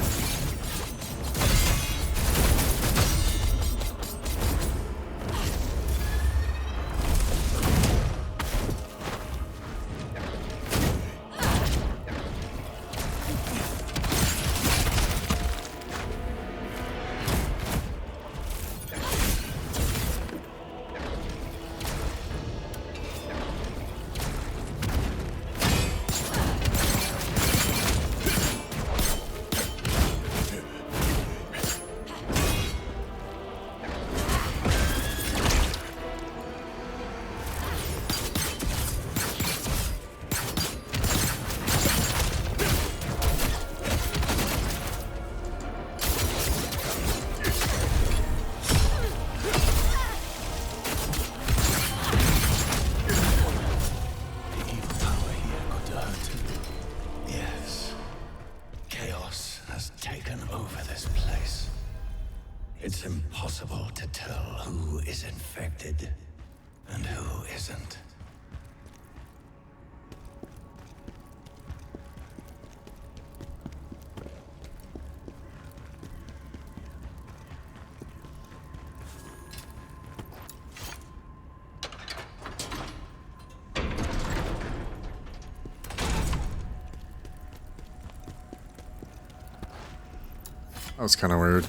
[SPEAKER 4] It's impossible to tell who is infected and who isn't.
[SPEAKER 1] That was kind of weird.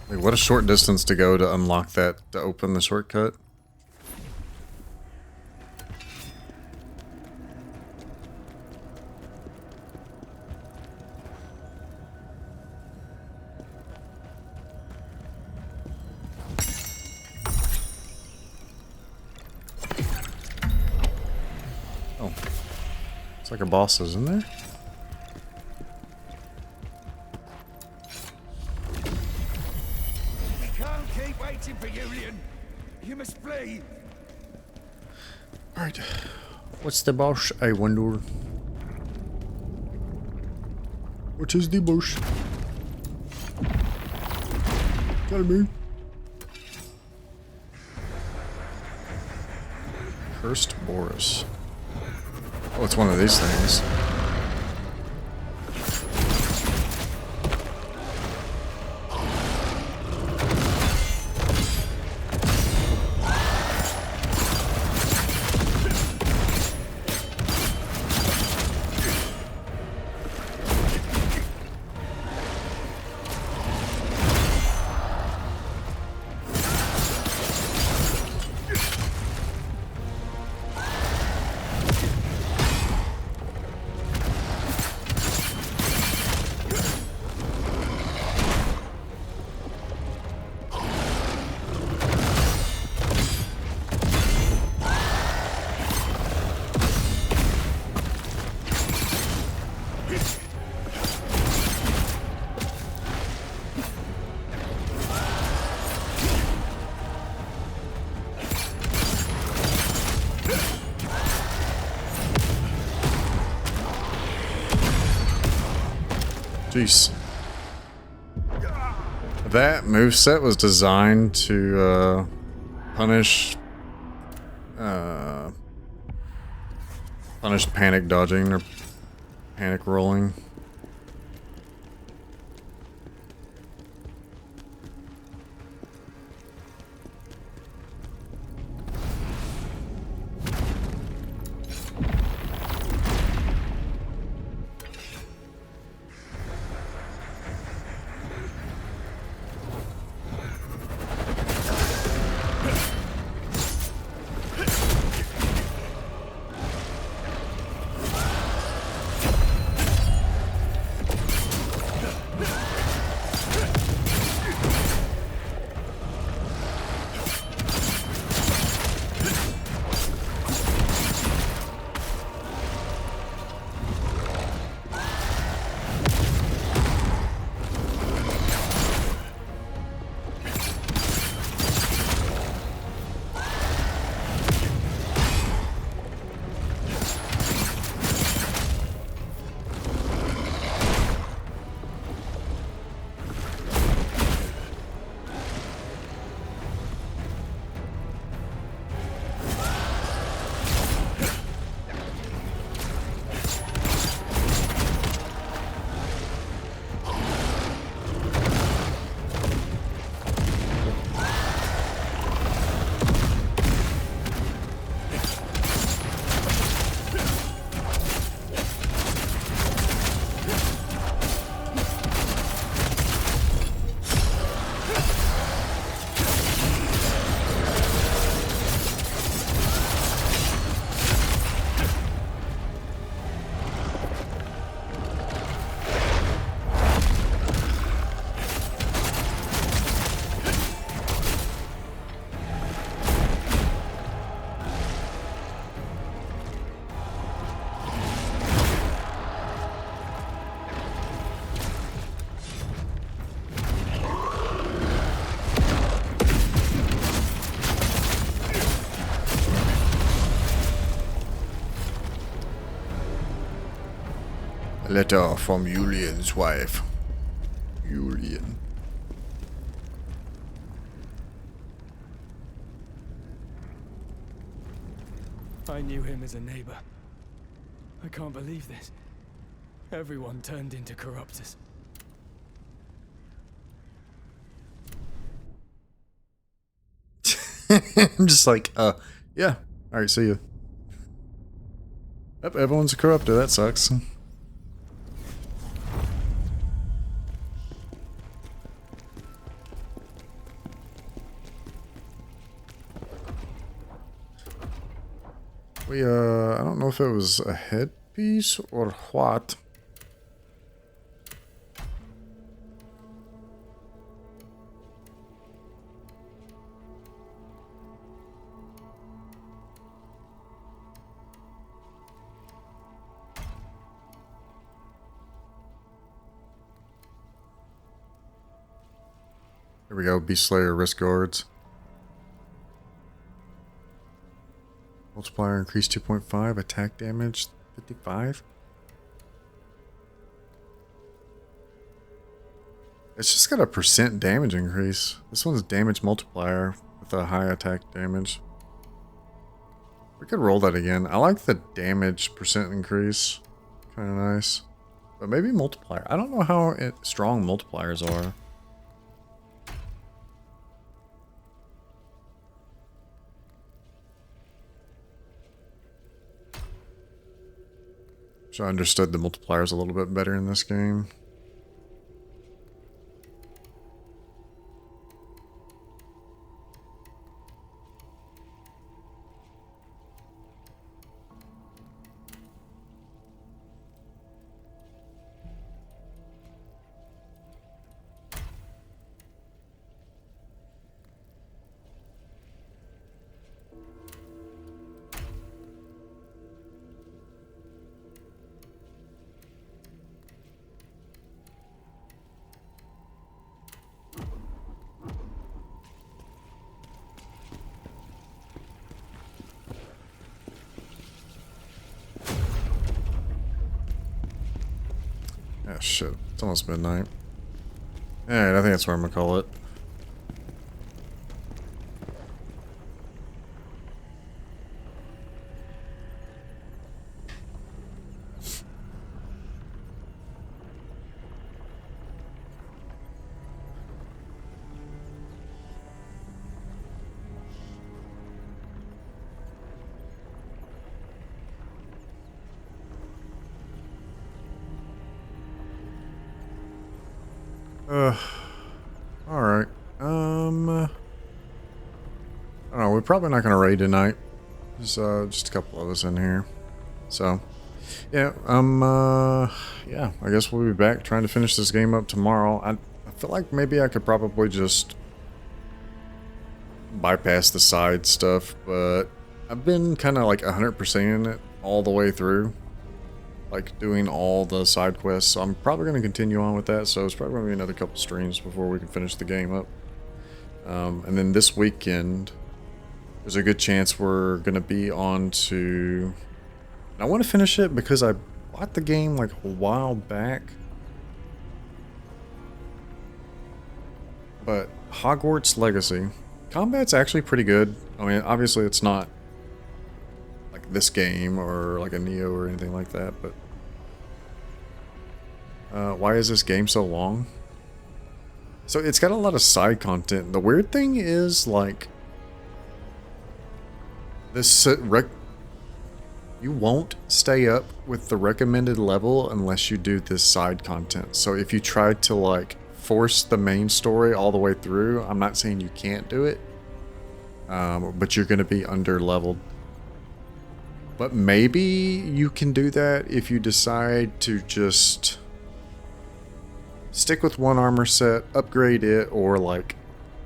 [SPEAKER 1] Like, what a short distance to go to unlock that, to open the shortcut. Oh. It's like a boss, isn't there?
[SPEAKER 3] For Julian, you must flee.
[SPEAKER 1] Alright. What's the boss, I wonder? What is the boss? Tell me. Cursed Boris. Oh, it's one of these things. Jeez. That moveset was designed to punish panic dodging or panic rolling. A letter from Julian's wife. Julian.
[SPEAKER 8] I knew him as a neighbor. I can't believe this. Everyone turned into Corruptors.
[SPEAKER 1] I'm just like, yeah. Alright, see you. Yep, everyone's a corruptor. That sucks. I don't know if it was a headpiece or what. Here we go, Beast Slayer wrist guards. Multiplier increase 2.5, attack damage 55. It's just got a % damage increase. This one's damage multiplier with a high attack damage. We could roll that again. I like the damage % increase. Kind of nice. But maybe multiplier. I don't know how strong multipliers are. So I understood the multipliers a little bit better in this game. Ah, shit. It's almost midnight. Alright, I think that's what I'm gonna call it. Alright. I don't know, we're probably not gonna raid tonight. There's just a couple of us in here. So, yeah, yeah, I guess we'll be back trying to finish this game up tomorrow. I feel like maybe I could probably just bypass the side stuff, but I've been kind of like 100%ing it all the way through. Like doing all the side quests, so I'm probably going to continue on with that. So it's probably going to be another couple streams before we can finish the game up. And then this weekend, there's a good chance we're going to be on to... I want to finish it because I bought the game like a while back. But Hogwarts Legacy. Combat's actually pretty good. I mean, obviously it's not like this game or like a Neo or anything like that, but... why is this game so long? So it's got a lot of side content. The weird thing is, like, this you won't stay up with the recommended level unless you do this side content. So if you try to like force the main story all the way through, I'm not saying you can't do it, but you're going to be under leveled. But maybe you can do that if you decide to just stick with one armor set, upgrade it, or like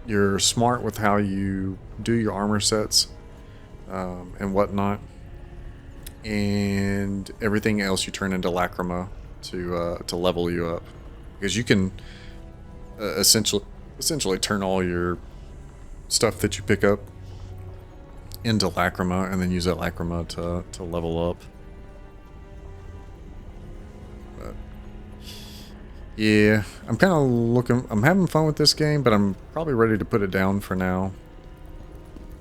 [SPEAKER 1] you're smart with how you do your armor sets and whatnot, and everything else you turn into Lacrima to level you up, because you can essentially turn all your stuff that you pick up into Lacrima and then use that Lacrima to level up. But yeah, I'm kind of I'm having fun with this game, but I'm probably ready to put it down for now.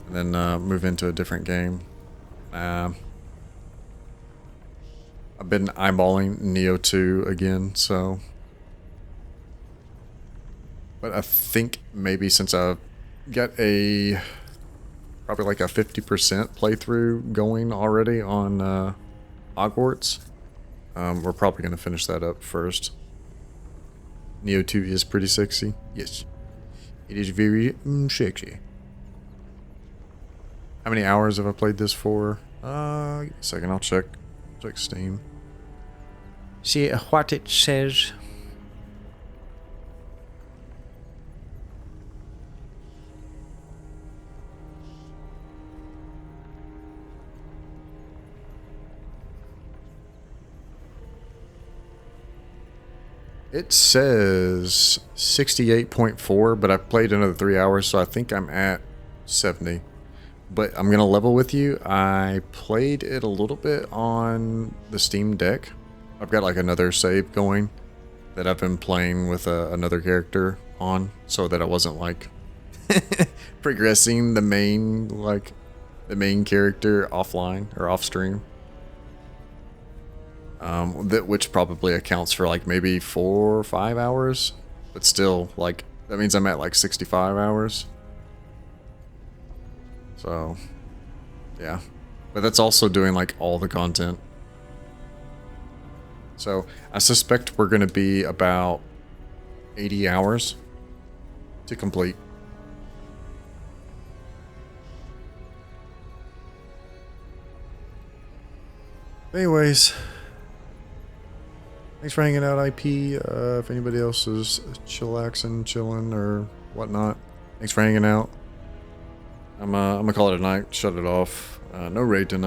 [SPEAKER 1] And then move into a different game. I've been eyeballing Neo 2 again, so. But I think maybe since I've got probably like a 50% playthrough going already on Hogwarts, we're probably going to finish that up first. Neo 2 is pretty sexy. Yes. It is very sexy. How many hours have I played this for? Give me a second, I'll check Steam. See what it says. It says 68.4, but I played another 3 hours, so I think I'm at 70. But I'm going to level with you. I played it a little bit on the Steam Deck. I've got like another save going that I've been playing with another character on, so that I wasn't like progressing the main character offline or off stream. Which probably accounts for like maybe 4 or 5 hours, but still, like, that means I'm at like 65 hours. So, yeah, but that's also doing like all the content. So I suspect we're going to be about 80 hours to complete. Anyways, thanks for hanging out, IP. If anybody else is chilling, or whatnot, thanks for hanging out. I'm gonna call it a night, shut it off. No raid tonight.